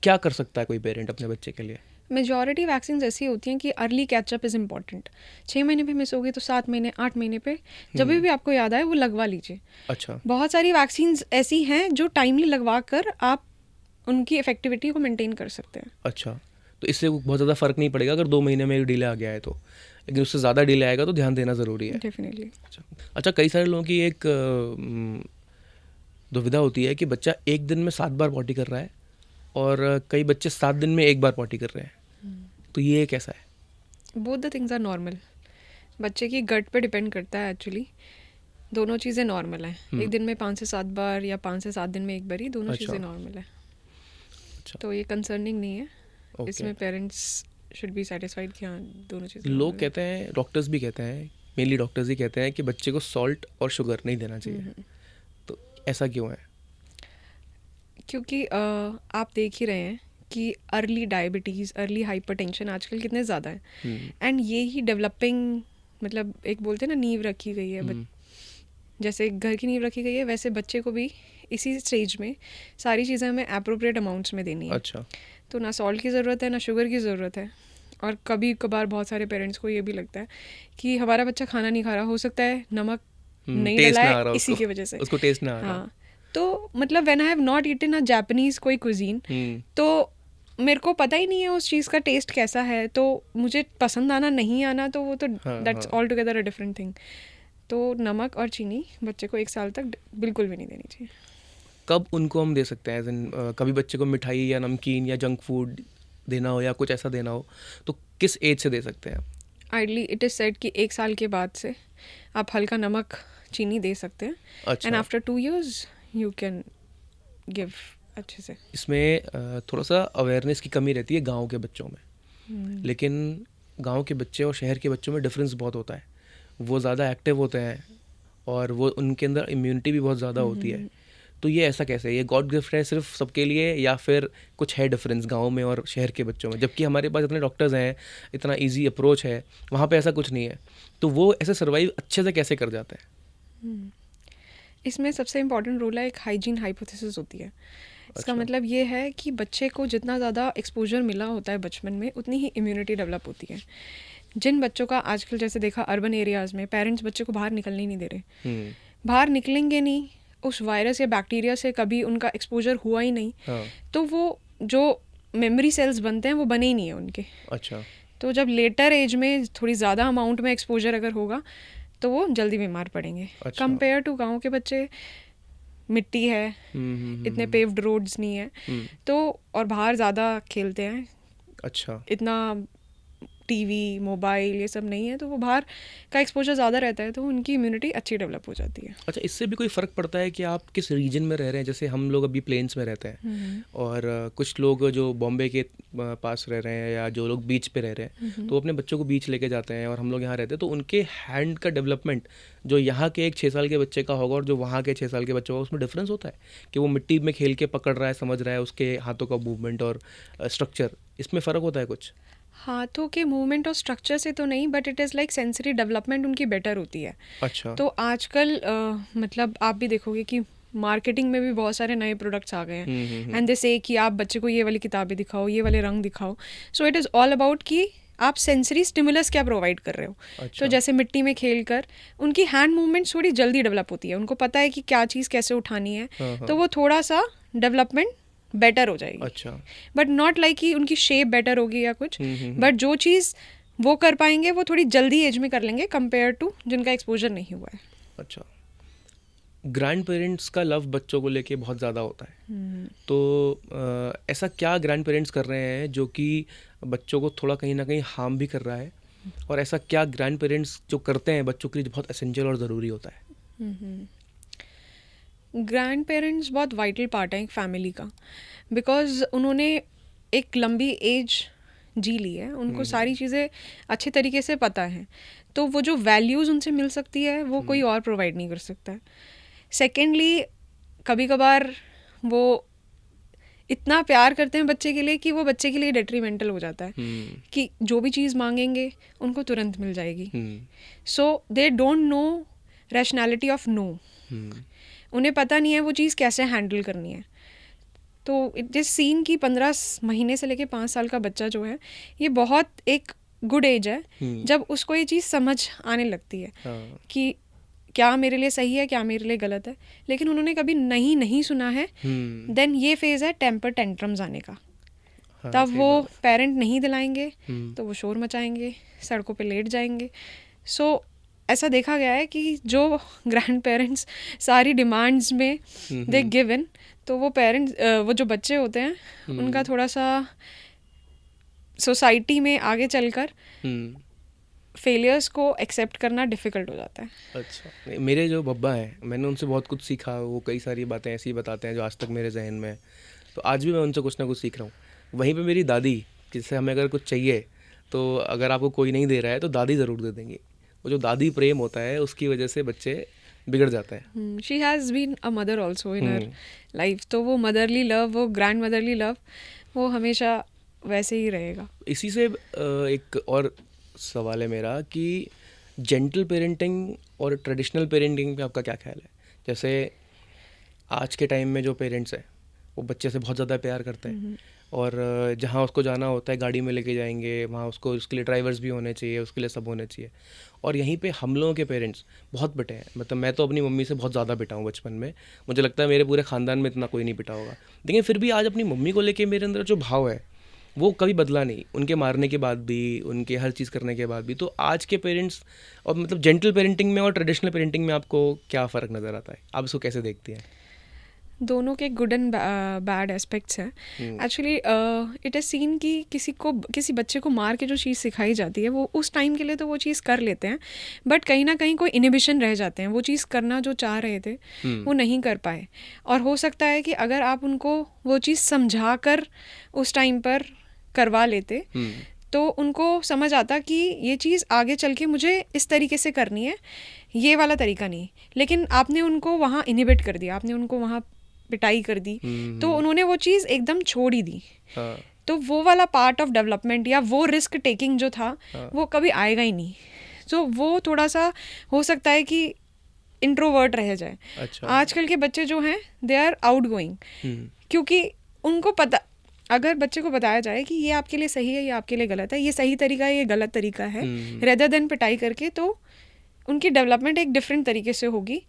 क्या कर सकता है कोई पेरेंट अपने बच्चे के लिए? मेजॉरिटी वैक्सीन ऐसी होती हैं कि अर्ली कैचअप इज़ इम्पॉर्टेंट. 6 महीने पे मिस होगी तो 7 महीने, 8 महीने पे जब भी आपको याद आए वो लगवा लीजिए. अच्छा. बहुत सारी वैक्सीन ऐसी हैं जो टाइमली लगवा कर आप उनकी इफेक्टिविटी को मेंटेन कर सकते हैं. अच्छा, तो इससे बहुत ज़्यादा फ़र्क नहीं पड़ेगा अगर 2 महीने में डिले आ गया है तो, लेकिन उससे ज़्यादा डिले आएगा तो ध्यान देना ज़रूरी है. डेफिनेटली. अच्छा, कई सारे लोगों की एक दुविधा होती है कि बच्चा एक दिन में 7 बार पॉटी कर रहा है और कई बच्चे 7 दिन में 1 बार पॉटी कर रहे हैं. तो ये कैसा है? Both the things are normal. बच्चे की गट पे डिपेंड करता है एक्चुअली. दोनों चीज़ें नॉर्मल हैं. एक दिन में 5 से 7 बार या 5 से 7 दिन में 1 बार ही, दोनों चीज़ें नॉर्मल है. तो ये कंसर्निंग नहीं है. इसमें पेरेंट्स शुड बी सेटिस्फाइड कि हाँ दोनों चीज़ें. लोग कहते हैं, डॉक्टर्स भी कहते हैं, मेनली डॉक्टर्स ही कहते हैं कि बच्चे को सॉल्ट और शुगर नहीं देना चाहिए. तो ऐसा क्यों है? क्योंकि आप देख ही रहे हैं कि अर्ली डायबिटीज़, अर्ली हाइपरटेंशन आजकल कितने ज़्यादा है। एंड ये ही डेवलपिंग, मतलब एक बोलते हैं ना, नींव रखी गई है। जैसे घर की नींव रखी गई है, वैसे बच्चे को भी इसी स्टेज में सारी चीज़ें हमें अप्रोप्रिएट अमाउंट्स में देनी है। अच्छा। तो ना सॉल्ट की ज़रूरत है, ना शुगर की ज़रूरत है। और कभी कभार बहुत सारे पेरेंट्स को ये भी लगता है कि हमारा बच्चा खाना नहीं खा रहा, हो सकता है नमक नहीं टेस्ट डला ना है आ रहा इसी उसको, की वजह से। उसको टेस्ट ना आ रहा। हाँ, तो मतलब when I have not eaten a Japanese कोई कुजीन, तो मेरे को पता ही नहीं है उस चीज़ का टेस्ट कैसा है, तो मुझे पसंद आना नहीं आना, तो वो तो that's all together a different thing. तो नमक और चीनी बच्चे को 1 साल तक बिल्कुल भी नहीं देनी चाहिए। कब उनको हम दे सकते हैं? कभी बच्चे को मिठाई या नमकीन या जंक फूड देना हो या कुछ ऐसा देना हो तो किस एज से दे सकते हैं आप? आइडली इट इज़ सेड कि 1 साल के बाद से आप हल्का नमक चीनी दे सकते हैं। एंड अच्छा। After 2 years you can give अच्छे से। इसमें थोड़ा सा अवेयरनेस की कमी रहती है गांव के बच्चों में, लेकिन गांव के बच्चे और शहर के बच्चों में डिफरेंस बहुत होता है। वो ज़्यादा एक्टिव होते हैं और वो उनके अंदर इम्यूनिटी भी बहुत ज़्यादा होती है। तो ये ऐसा कैसे है? ये गॉड गिफ्ट है सिर्फ सबके लिए या फिर कुछ है डिफरेंस गांव में और शहर के बच्चों में? जबकि हमारे पास इतने डॉक्टर्स हैं, इतना इजी अप्रोच है, वहाँ पे ऐसा कुछ नहीं है। तो वो ऐसे सर्वाइव अच्छे से कैसे कर जाते हैं? इसमें सबसे इम्पॉर्टेंट रोल है, एक हाइजीन हाइपोथेसिस होती है। इसका अच्छा। मतलब ये है कि बच्चे को जितना ज़्यादा एक्सपोजर मिला होता है बचपन में, उतनी ही इम्यूनिटी डेवलप होती है। जिन बच्चों का आजकल जैसे देखा अर्बन एरियाज़ में, पेरेंट्स बच्चे को बाहर निकलने ही नहीं दे रहे, बाहर निकलेंगे नहीं, उस वायरस या बैक्टीरिया से कभी उनका एक्सपोजर हुआ ही नहीं, हाँ। तो वो जो मेमोरी सेल्स बनते हैं वो बने ही नहीं है उनके। अच्छा। तो जब लेटर एज में थोड़ी ज़्यादा अमाउंट में एक्सपोजर अगर होगा तो वो जल्दी बीमार पड़ेंगे। अच्छा। कंपेयर टू गांव के बच्चे, मिट्टी है, इतने पेव्ड रोड्स नहीं है, तो और बाहर ज़्यादा खेलते हैं, अच्छा। इतना टीवी मोबाइल ये सब नहीं है, तो वो बाहर का एक्सपोजर ज़्यादा रहता है, तो उनकी इम्यूनिटी अच्छी डेवलप हो जाती है। अच्छा, इससे भी कोई फ़र्क पड़ता है कि आप किस रीजन में रह रहे हैं? जैसे हम लोग अभी प्लेन्स में रहते हैं और कुछ लोग जो बॉम्बे के पास रह रहे हैं या जो लोग बीच पे रह रहे हैं, तो अपने बच्चों को बीच लेके जाते हैं, और हम लोग यहाँ रहते हैं, तो उनके हैंड का डेवलपमेंट जो यहाँ के एक 6 साल के बच्चे का होगा और जो वहाँ के 6 साल के बच्चे होगा, उसमें डिफरेंस होता है कि वो मिट्टी में खेल के पकड़ रहा है, समझ रहा है उसके हाथों का मूवमेंट और स्ट्रक्चर, इसमें फ़र्क होता है कुछ? हाथों के मूवमेंट और स्ट्रक्चर से तो नहीं, but it is like sensory development उनकी बेटर होती है। अच्छा। तो आजकल मतलब आप भी देखोगे कि मार्केटिंग में भी बहुत सारे नए प्रोडक्ट्स आ गए हैं, एंड दे से कि आप बच्चे को ये वाली किताबें दिखाओ, ये वाले रंग दिखाओ। सो इट इज़ ऑल अबाउट कि आप सेंसरी स्टिमुलस क्या प्रोवाइड कर रहे हो। अच्छा। तो जैसे मिट्टी में खेल कर उनकी हैंड मूवमेंट थोड़ी जल्दी डेवलप होती है, उनको पता है कि क्या चीज़ कैसे उठानी है, तो वो थोड़ा सा डेवलपमेंट बेटर हो जाएगी। अच्छा। बट नॉट लाइक कि उनकी शेप बेटर होगी या कुछ, बट जो चीज़ वो कर पाएंगे वो थोड़ी जल्दी एज में कर लेंगे कंपेयर टू जिनका एक्सपोजर नहीं हुआ है। अच्छा। ग्रैंड पेरेंट्स का लव बच्चों को लेके बहुत ज़्यादा होता है, तो ऐसा क्या ग्रैंड पेरेंट्स कर रहे हैं जो कि बच्चों को थोड़ा कहीं ना कहीं हार्म भी कर रहा है, और ऐसा क्या ग्रैंड पेरेंट्स जो करते हैं बच्चों के लिए बहुत एसेंशियल और ज़रूरी होता है? ग्रैंड पेरेंट्स बहुत वाइटल पार्ट है एक फैमिली का, बिकॉज उन्होंने एक लंबी एज जी ली है, उनको सारी चीज़ें अच्छे तरीके से पता है, तो वो जो वैल्यूज़ उनसे मिल सकती है वो कोई और प्रोवाइड नहीं कर सकता है। सेकेंडली, कभी कभार वो इतना प्यार करते हैं बच्चे के लिए कि वो बच्चे के लिए डेट्रीमेंटल हो जाता है कि जो भी चीज़ मांगेंगे उनको तुरंत मिल जाएगी। So they don't know rationality of no, उन्हें पता नहीं है वो चीज़ कैसे हैंडल करनी है। तो इट इज सीन कि 15 महीने से लेके 5 साल का बच्चा जो है, ये बहुत एक गुड एज है जब उसको ये चीज़ समझ आने लगती है कि क्या मेरे लिए सही है, क्या मेरे लिए गलत है। लेकिन उन्होंने कभी नहीं सुना है, देन ये फेज़ है टेम्पर टेंट्रम्स आने का। तब वो पेरेंट नहीं दिलाएंगे तो वो शोर मचाएंगे, सड़कों पे लेट जाएंगे। सो ऐसा देखा गया है कि जो ग्रैंड पेरेंट्स सारी डिमांड्स में दे गिव इन, तो वो पेरेंट्स वो जो बच्चे होते हैं उनका थोड़ा सा सोसाइटी में आगे चलकर फेलियर्स को एक्सेप्ट करना डिफ़िकल्ट हो जाता है। अच्छा, मेरे जो बब्बा हैं, मैंने उनसे बहुत कुछ सीखा। वो कई सारी बातें ऐसी बताते हैं जो आज तक मेरे जहन में है, तो आज भी मैं उनसे कुछ ना कुछ सीख रहा हूँ। वहीं पे मेरी दादी, जिससे हमें अगर कुछ चाहिए तो अगर आपको कोई नहीं दे रहा है तो दादी ज़रूर दे देंगी। वो जो दादी प्रेम होता है उसकी वजह से बच्चे बिगड़ जाता है। She has been a mother also in her life, तो वो मदरली लव, वो ग्रैंड मदरली लव, वो हमेशा वैसे ही रहेगा। इसी से एक और सवाल है मेरा कि जेंटल पेरेंटिंग और ट्रेडिशनल पेरेंटिंग पे आपका क्या ख्याल है? जैसे आज के टाइम में जो पेरेंट्स हैं वो बच्चे से बहुत ज़्यादा प्यार करते हैं, और जहाँ उसको जाना होता है गाड़ी में लेके जाएंगे, वहाँ उसको उसके लिए ड्राइवर्स भी होने चाहिए, उसके लिए सब होने चाहिए। और यहीं पे हम लोगों के पेरेंट्स बहुत पिटे हैं। मतलब मैं तो अपनी मम्मी से बहुत ज़्यादा पिटा हूँ बचपन में, मुझे लगता है मेरे पूरे ख़ानदान में इतना कोई नहीं पिटा होगा। लेकिन फिर भी आज अपनी मम्मी को लेके मेरे अंदर जो भाव है वो कभी बदला नहीं, उनके मारने के बाद भी, उनके हर चीज़ करने के बाद भी। तो आज के पेरेंट्स और मतलब जेंटल पेरेंटिंग में और ट्रेडिशनल पेरेंटिंग में आपको क्या फ़र्क नज़र आता है? आप इसको कैसे देखती हैं? दोनों के गुड एंड बैड एस्पेक्ट्स हैं। एक्चुअली इट इज़ सीन कि किसी बच्चे को मार के जो चीज़ सिखाई जाती है वो उस टाइम के लिए तो वो चीज़ कर लेते हैं, बट कहीं ना कहीं कोई इनिबिशन रह जाते हैं, वो चीज़ करना जो चाह रहे थे वो नहीं कर पाए। और हो सकता है कि अगर आप उनको वो चीज़ समझा कर उस टाइम पर करवा लेते तो उनको समझ आता कि ये चीज़ आगे चल के मुझे इस तरीके से करनी है, ये वाला तरीका नहीं। लेकिन आपने उनको वहाँ इनिबिट कर दिया, आपने उनको वहाँ पिटाई कर दी, तो उन्होंने वो चीज़ एकदम छोड़ ही दी। तो वो वाला पार्ट ऑफ डेवलपमेंट या वो रिस्क टेकिंग जो था वो कभी आएगा ही नहीं। तो वो थोड़ा सा हो सकता है कि इंट्रोवर्ट रह जाए। अच्छा। आजकल के बच्चे जो हैं दे आर आउट गोइंग, क्योंकि उनको पता, अगर बच्चे को बताया जाए कि ये आपके लिए सही है, ये आपके लिए गलत है, ये सही तरीका है, ये गलत तरीका है, रेदर देन पिटाई करके, तो उनकी डेवलपमेंट एक डिफरेंट तरीके से होगी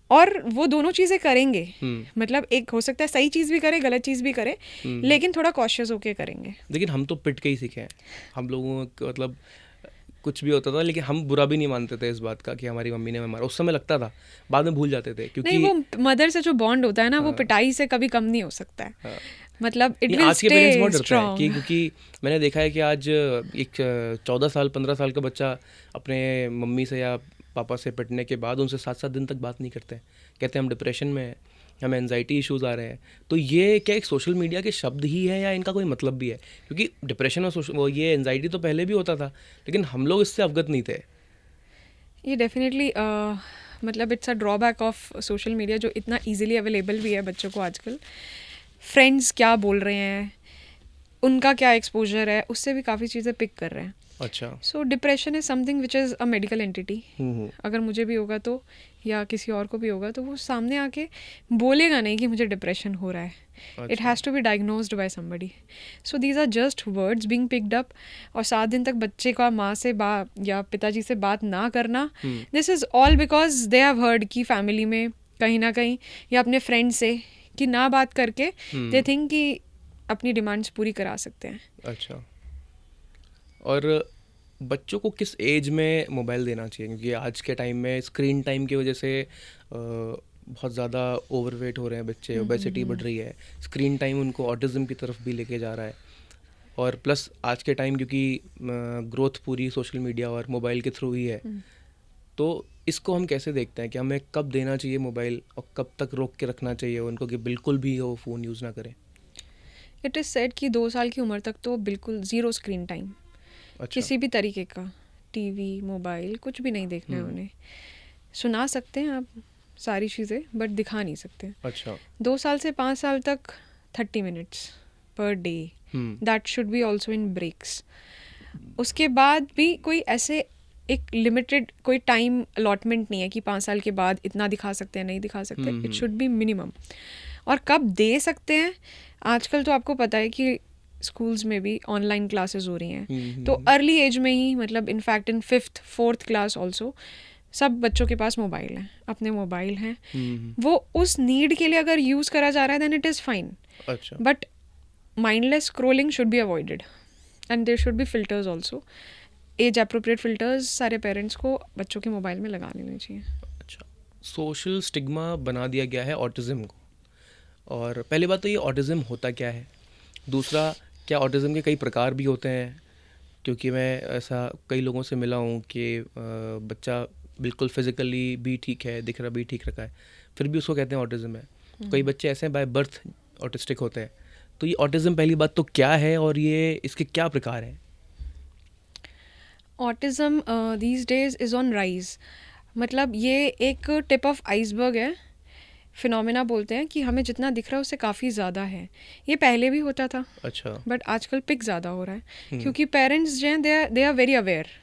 और वो दोनों चीज़ें करेंगे। मतलब एक हो सकता है सही चीज़ भी करे, गलत चीज़ भी करे, लेकिन थोड़ा कॉशियस होके करेंगे। लेकिन हम तो पिट के ही सीखे हैं। हम लोगों को मतलब कुछ भी होता था लेकिन हम बुरा भी नहीं मानते थे इस बात का कि हमारी मम्मी ने हमें मारा। उस समय लगता था, बाद में भूल जाते थे क्योंकि नहीं, वो मदर से जो बॉन्ड होता है ना, वो पिटाई से कभी कम नहीं हो सकता है। मतलब इट विल आज के पेरेंट्स बहुत स्टे डरते हैं स्ट्रांग। क्योंकि मैंने देखा है कि आज एक 14 साल 15 साल का बच्चा अपने मम्मी से या पापा से पिटने के बाद उनसे 7-7 दिन तक बात नहीं करते हैं। कहते हैं हम डिप्रेशन में हैं, हमें एंजाइटी इश्यूज़ आ रहे हैं। तो ये क्या एक सोशल मीडिया के शब्द ही है या इनका कोई मतलब भी है? क्योंकि डिप्रेशन और वो ये एंजाइटी तो पहले भी होता था लेकिन हम लोग इससे अवगत नहीं थे। ये डेफिनेटली मतलब it's a drawback of social media जो इतना इजीली अवेलेबल भी है बच्चों को आजकल। फ्रेंड्स क्या बोल रहे हैं, उनका क्या एक्सपोजर है, उससे भी काफ़ी चीज़ें पिक कर रहे हैं। अच्छा। सो depression is something which is a medical entity. अगर मुझे भी होगा तो, या किसी और को भी होगा तो वो सामने आके बोलेगा नहीं कि मुझे डिप्रेशन हो रहा है। It has to be diagnosed by somebody. So these are just words being picked up. और 7 दिन तक बच्चे का माँ से या पिताजी से बात ना करना, this is all because they have heard कि फैमिली में कहीं ना कहीं या अपने फ्रेंड से कि ना बात करके दे थिंक कि अपनी डिमांड्स पूरी करा सकते हैं। अच्छा। और बच्चों को किस एज में मोबाइल देना चाहिए? क्योंकि आज के टाइम में स्क्रीन टाइम की वजह से बहुत ज़्यादा ओवरवेट हो रहे हैं बच्चे, ओबेसिटी बढ़ रही है, स्क्रीन टाइम उनको ऑटिज़म की तरफ भी लेके जा रहा है। और प्लस आज के टाइम क्योंकि ग्रोथ पूरी सोशल मीडिया और मोबाइल के थ्रू ही है, तो इसको हम कैसे देखते हैं कि हमें कब देना चाहिए मोबाइल और कब तक रोक के रखना चाहिए उनको कि बिल्कुल भी वो फ़ोन यूज़ ना करें? इट इज़ सेड कि 2 साल की उम्र तक तो बिल्कुल ज़ीरो स्क्रीन टाइम। अच्छा। किसी भी तरीके का टीवी, मोबाइल कुछ भी नहीं देखना है उन्हें। सुना सकते हैं आप सारी चीज़ें, बट दिखा नहीं सकते। अच्छा। 2 साल से 5 साल तक 30 minutes per day, that should be also in breaks. उसके बाद भी कोई ऐसे एक लिमिटेड कोई टाइम अलॉटमेंट नहीं है कि 5 साल के बाद इतना दिखा सकते हैं, नहीं दिखा सकते। It should be minimum. और कब दे सकते हैं, आजकल तो आपको पता है कि स्कूल्स में भी ऑनलाइन क्लासेस हो रही हैं, तो अर्ली एज में ही, मतलब in fact in 5th 4th class also, सब बच्चों के पास मोबाइल हैं, अपने मोबाइल हैं। वो उस नीड के लिए अगर यूज़ करा जा रहा है देन इट इज़ फाइन। अच्छा। But mindless scrolling should be avoided and there should be filters also. Age appropriate filters सारे पेरेंट्स को बच्चों के मोबाइल में लगा लेने चाहिए। अच्छा। सोशल स्टिग्मा बना दिया गया है ऑटिज़म को। और पहली बात तो ये ऑटिज़म होता क्या है? दूसरा, क्या ऑटिज़म के कई प्रकार भी होते हैं? क्योंकि मैं ऐसा कई लोगों से मिला हूँ कि बच्चा बिल्कुल फिज़िकली भी ठीक है, दिख रहा भी ठीक रखा है, फिर भी उसको कहते हैं ऑटिज़म है। कई बच्चे ऐसे हैं बाय बर्थ ऑटिस्टिक होते हैं। तो ये ऑटिज़म पहली बात तो क्या है और ये इसके क्या प्रकार हैं? Autism these days is on rise. मतलब ये एक टिप ऑफ आइसबर्ग है, फिनोमेना बोलते हैं कि हमें जितना दिख रहा है उससे काफ़ी ज़्यादा है। ये पहले भी होता था अच्छा। बट आजकल पिक ज़्यादा हो रहा है क्योंकि पेरेंट्स जो हैं they are very aware.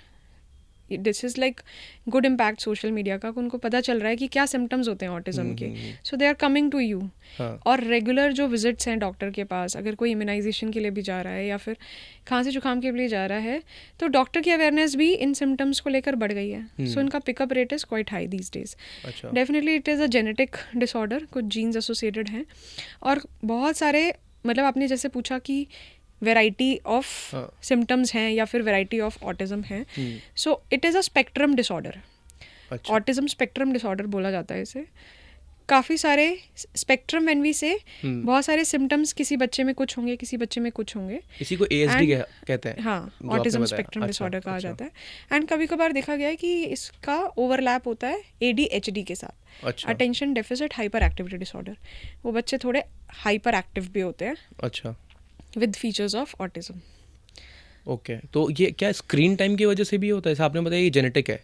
This is like good impact social media का, उनको पता चल रहा है कि क्या सिम्टम्स होते हैं ऑटिज़म के, so they are coming to you. हाँ। और रेगुलर जो विजिट्स हैं डॉक्टर के पास, अगर कोई इम्यूनाइजेशन के लिए भी जा रहा है या फिर खांसी जुकाम के लिए जा रहा है, तो डॉक्टर की अवेयरनेस भी इन सिम्टम्स को लेकर बढ़ गई है। सो इनका pickup rate is quite high these days. अच्छा। Definitely it is a genetic disorder, कुछ जीन्स एसोसिएटेड हैं और बहुत सारे, मतलब आपने जैसे पूछा कि वैरायटी ऑफ हाँ। सिम्टम्स हैं या फिर वैरायटी ऑफ ऑटिज़म है, सो it is a spectrum disorder. अच्छा। ऑटिज़म स्पेक्ट्रम डिसऑर्डर बोला जाता है इसे। काफ़ी सारे स्पेक्ट्रम व्हेन वी से, बहुत सारे सिम्टम्स, किसी बच्चे में कुछ होंगे, किसी बच्चे में कुछ होंगे। इसी को ASD And- कहते हैं। हाँ, जो आपने ऑटिज़म बताया। स्पेक्ट्रम अच्छा, डिसऑर्डर कहा अच्छा, जाता है। एंड कभी कभार देखा गया है कि इसका ओवरलैप होता है ADHD के साथ, अच्छा, attention deficit hyper activity disorder. वो बच्चे थोड़े हाइपर एक्टिव भी होते हैं अच्छा। With features of autism. Okay, तो ये क्या स्क्रीन टाइम की वजह से भी होता है? जैसे आपने बताया ये जेनेटिक है,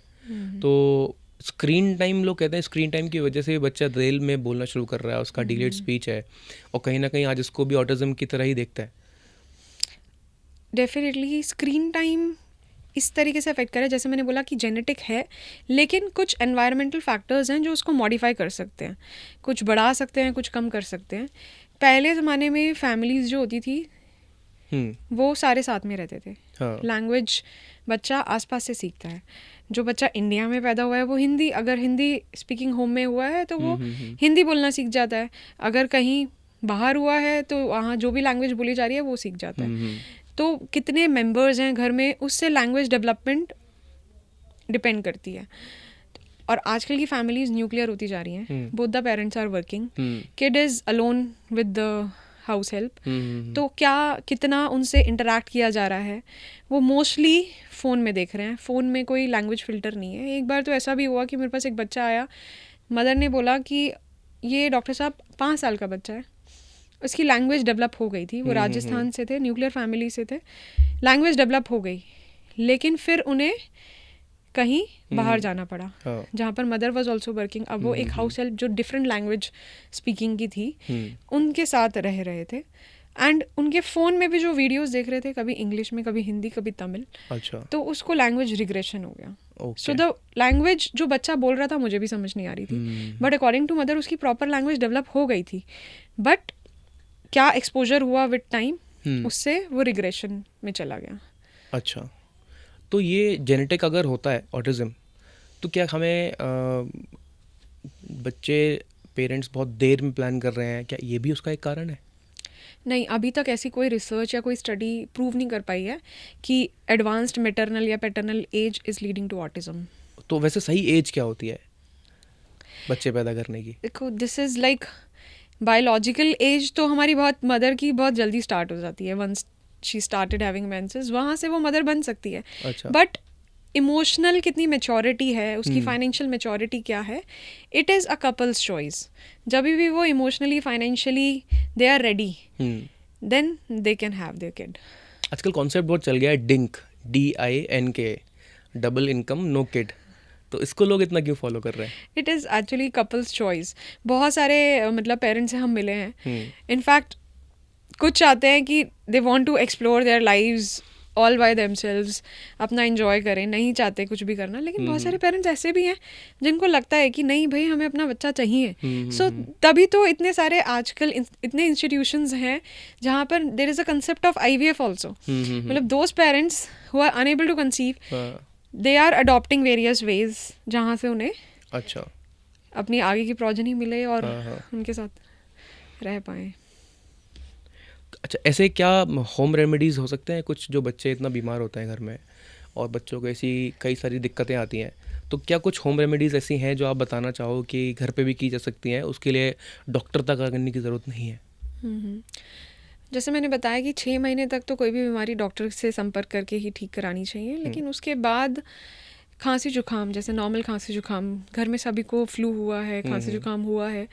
तो स्क्रीन टाइम, लोग कहते हैं स्क्रीन टाइम की वजह से बच्चा रेल में बोलना शुरू कर रहा है, उसका डिलेड स्पीच है, और कहीं ना कहीं आज इसको भी ऑटिज्म की तरह ही देखता है। डेफिनेटली स्क्रीन टाइम इस तरीके से अफेक्ट करे, जैसे मैंने बोला कि जेनेटिक है, लेकिन कुछ एनवायरमेंटल फैक्टर्स हैं जो उसको मॉडिफाई कर सकते हैं, कुछ बढ़ा सकते हैं, कुछ कम कर सकते हैं। पहले ज़माने में फैमिलीज़ जो होती थी वो सारे साथ में रहते थे। हाँ। लैंग्वेज बच्चा आसपास से सीखता है। जो बच्चा इंडिया में पैदा हुआ है वो हिंदी, अगर हिंदी स्पीकिंग होम में हुआ है तो वो हिंदी बोलना सीख जाता है। अगर कहीं बाहर हुआ है तो वहाँ जो भी लैंग्वेज बोली जा रही है वो सीख जाता है। तो कितने मेंबर्स हैं घर में, उससे लैंग्वेज डेवलपमेंट डिपेंड करती है। और आजकल की फैमिलीज न्यूक्लियर होती जा रही हैं, both the parents are working, kid is alone with the house help. तो क्या कितना उनसे इंटरेक्ट किया जा रहा है, वो मोस्टली फ़ोन में देख रहे हैं। फ़ोन में कोई लैंग्वेज फ़िल्टर नहीं है। एक बार तो ऐसा भी हुआ कि मेरे पास एक बच्चा आया, मदर ने बोला कि ये डॉक्टर साहब 5 साल का बच्चा है, उसकी लैंग्वेज डेवलप हो गई थी। वो राजस्थान से थे, न्यूक्लियर फैमिली से थे, लैंग्वेज डेवलप हो गई, लेकिन फिर उन्हें कहीं बाहर जाना पड़ा, जहाँ पर मदर वाज आल्सो वर्किंग। अब वो एक हाउस हेल्प जो डिफरेंट लैंग्वेज स्पीकिंग की थी, उनके साथ रह रहे थे, एंड उनके फ़ोन में भी जो वीडियोस देख रहे थे, कभी इंग्लिश में, कभी हिंदी, कभी तमिल। अच्छा। तो उसको लैंग्वेज रिग्रेशन हो गया। ओके। सो द लैंग्वेज जो बच्चा बोल रहा था मुझे भी समझ नहीं आ रही थी, बट अकॉर्डिंग टू मदर उसकी प्रॉपर लैंग्वेज डेवलप हो गई थी। बट क्या एक्सपोजर हुआ विद टाइम, उससे वो रिग्रेशन में चला गया। अच्छा, तो ये जेनेटिक अगर होता है ऑटिज्म, तो क्या हमें बच्चे पेरेंट्स बहुत देर में प्लान कर रहे हैं, क्या ये भी उसका एक कारण है? नहीं, अभी तक ऐसी कोई रिसर्च या कोई स्टडी प्रूव नहीं कर पाई है कि एडवांस्ड मैटरनल या paternal age is leading to autism. तो वैसे सही एज क्या होती है बच्चे पैदा करने की? देखो, this is like biological age तो हमारी बहुत, मदर की बहुत जल्दी स्टार्ट हो जाती है। Once she started having menses, वहाँ से वो मदर बन सकती है। अच्छा। बट इमोशनल कितनी मेच्योरिटी है, उसकी फाइनेंशियल मेच्योरिटी क्या है, it is a couple's choice. जब भी वो emotionally financially they are ready, then they can have their kid. आजकल कॉन्सेप्ट बहुत चल गया है drink, DINK, double income no kid, तो इसको लोग इतना क्यों फॉलो कर रहे हैं? It is actually couples choice. बहुत सारे मतलब पेरेंट्स से हम मिले हैं, इनफैक्ट कुछ चाहते हैं कि they want to explore their lives all by themselves, अपना एंजॉय करें, नहीं चाहते कुछ भी करना। लेकिन बहुत सारे पेरेंट्स ऐसे भी हैं जिनको लगता है कि नहीं भाई, हमें अपना बच्चा चाहिए। सो तभी तो इतने सारे आजकल इतने इंस्टीट्यूशंस हैं जहाँ पर there is a concept of IVF also. मतलब those parents who are unable to conceive, they are adopting various ways जहाँ से उन्हें अच्छा अपनी आगे की प्रोजेनी मिले और उनके साथ रह पाएँ। अच्छा, ऐसे क्या होम रेमेडीज़ हो सकते हैं कुछ, जो बच्चे इतना बीमार होते हैं घर में और बच्चों को ऐसी कई सारी दिक्कतें आती हैं, तो क्या कुछ होम रेमेडीज़ ऐसी हैं जो आप बताना चाहो कि घर पे भी की जा सकती हैं, उसके लिए डॉक्टर तक आने की ज़रूरत नहीं है? जैसे मैंने बताया कि 6 महीने तक तो कोई भी बीमारी डॉक्टर से संपर्क करके ही ठीक करानी चाहिए, लेकिन उसके बाद खांसी जुकाम, जैसे नॉर्मल खांसी जुकाम, घर में सभी को फ्लू हुआ है, खांसी जुकाम हुआ है,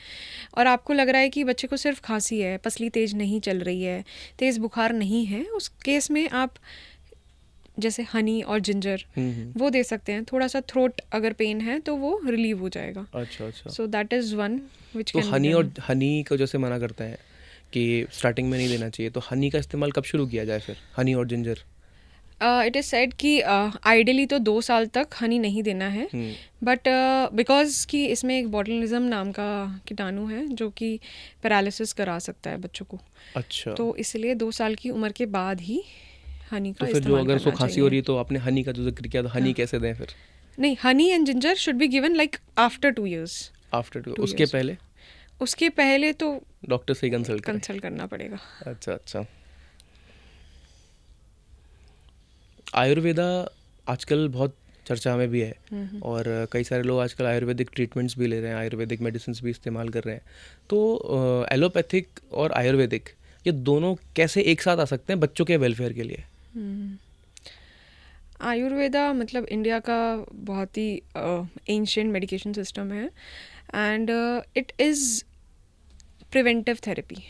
और आपको लग रहा है कि बच्चे को सिर्फ खांसी है, पसली तेज नहीं चल रही है, तेज़ बुखार नहीं है, उस केस में आप जैसे हनी और जिंजर वो दे सकते हैं. थोड़ा सा थ्रोट अगर पेन है तो वो रिलीव हो जाएगा. अच्छा अच्छा. सो दैट इज़ वन विच तो कैन हनी और हनी को जैसे मना करते हैं कि स्टार्टिंग में नहीं देना चाहिए, तो हनी का इस्तेमाल कब शुरू किया जाए फिर, हनी और जिंजर? इट इज़ सेड कि आइडियली तो 2 साल तक हनी नहीं देना है. बट बिकॉज कि इसमें एक बॉटुलिज्म नाम का कीटाणु है जो कि पैरालिसिस करा सकता है बच्चों को. अच्छा. तो इसलिए 2 साल की उम्र के बाद ही हनी तो का फिर जो इस्तेमाल अगर उसको करना खांसी हो चाहिए. रही है तो आपने हनी का जो जिक्र किया, तो हनी हाँ. कैसे दें फिर नहीं, honey and ginger should be given like after 2 years. After 2? 2 उसके years. पहले उसके पहले तो डॉक्टर से ही कंसल्ट करें? कंसल्ट करना पड़ेगा. अच्छा अच्छा. आयुर्वेदा आजकल बहुत चर्चा में भी है और कई सारे लोग आजकल आयुर्वेदिक ट्रीटमेंट्स भी ले रहे हैं, आयुर्वेदिक मेडिसिन भी इस्तेमाल कर रहे हैं. तो एलोपैथिक और आयुर्वेदिक ये दोनों कैसे एक साथ आ सकते हैं बच्चों के वेलफेयर के लिए? आयुर्वेदा मतलब इंडिया का बहुत ही एंशियंट मेडिकेशन सिस्टम है and it is preventive therapy.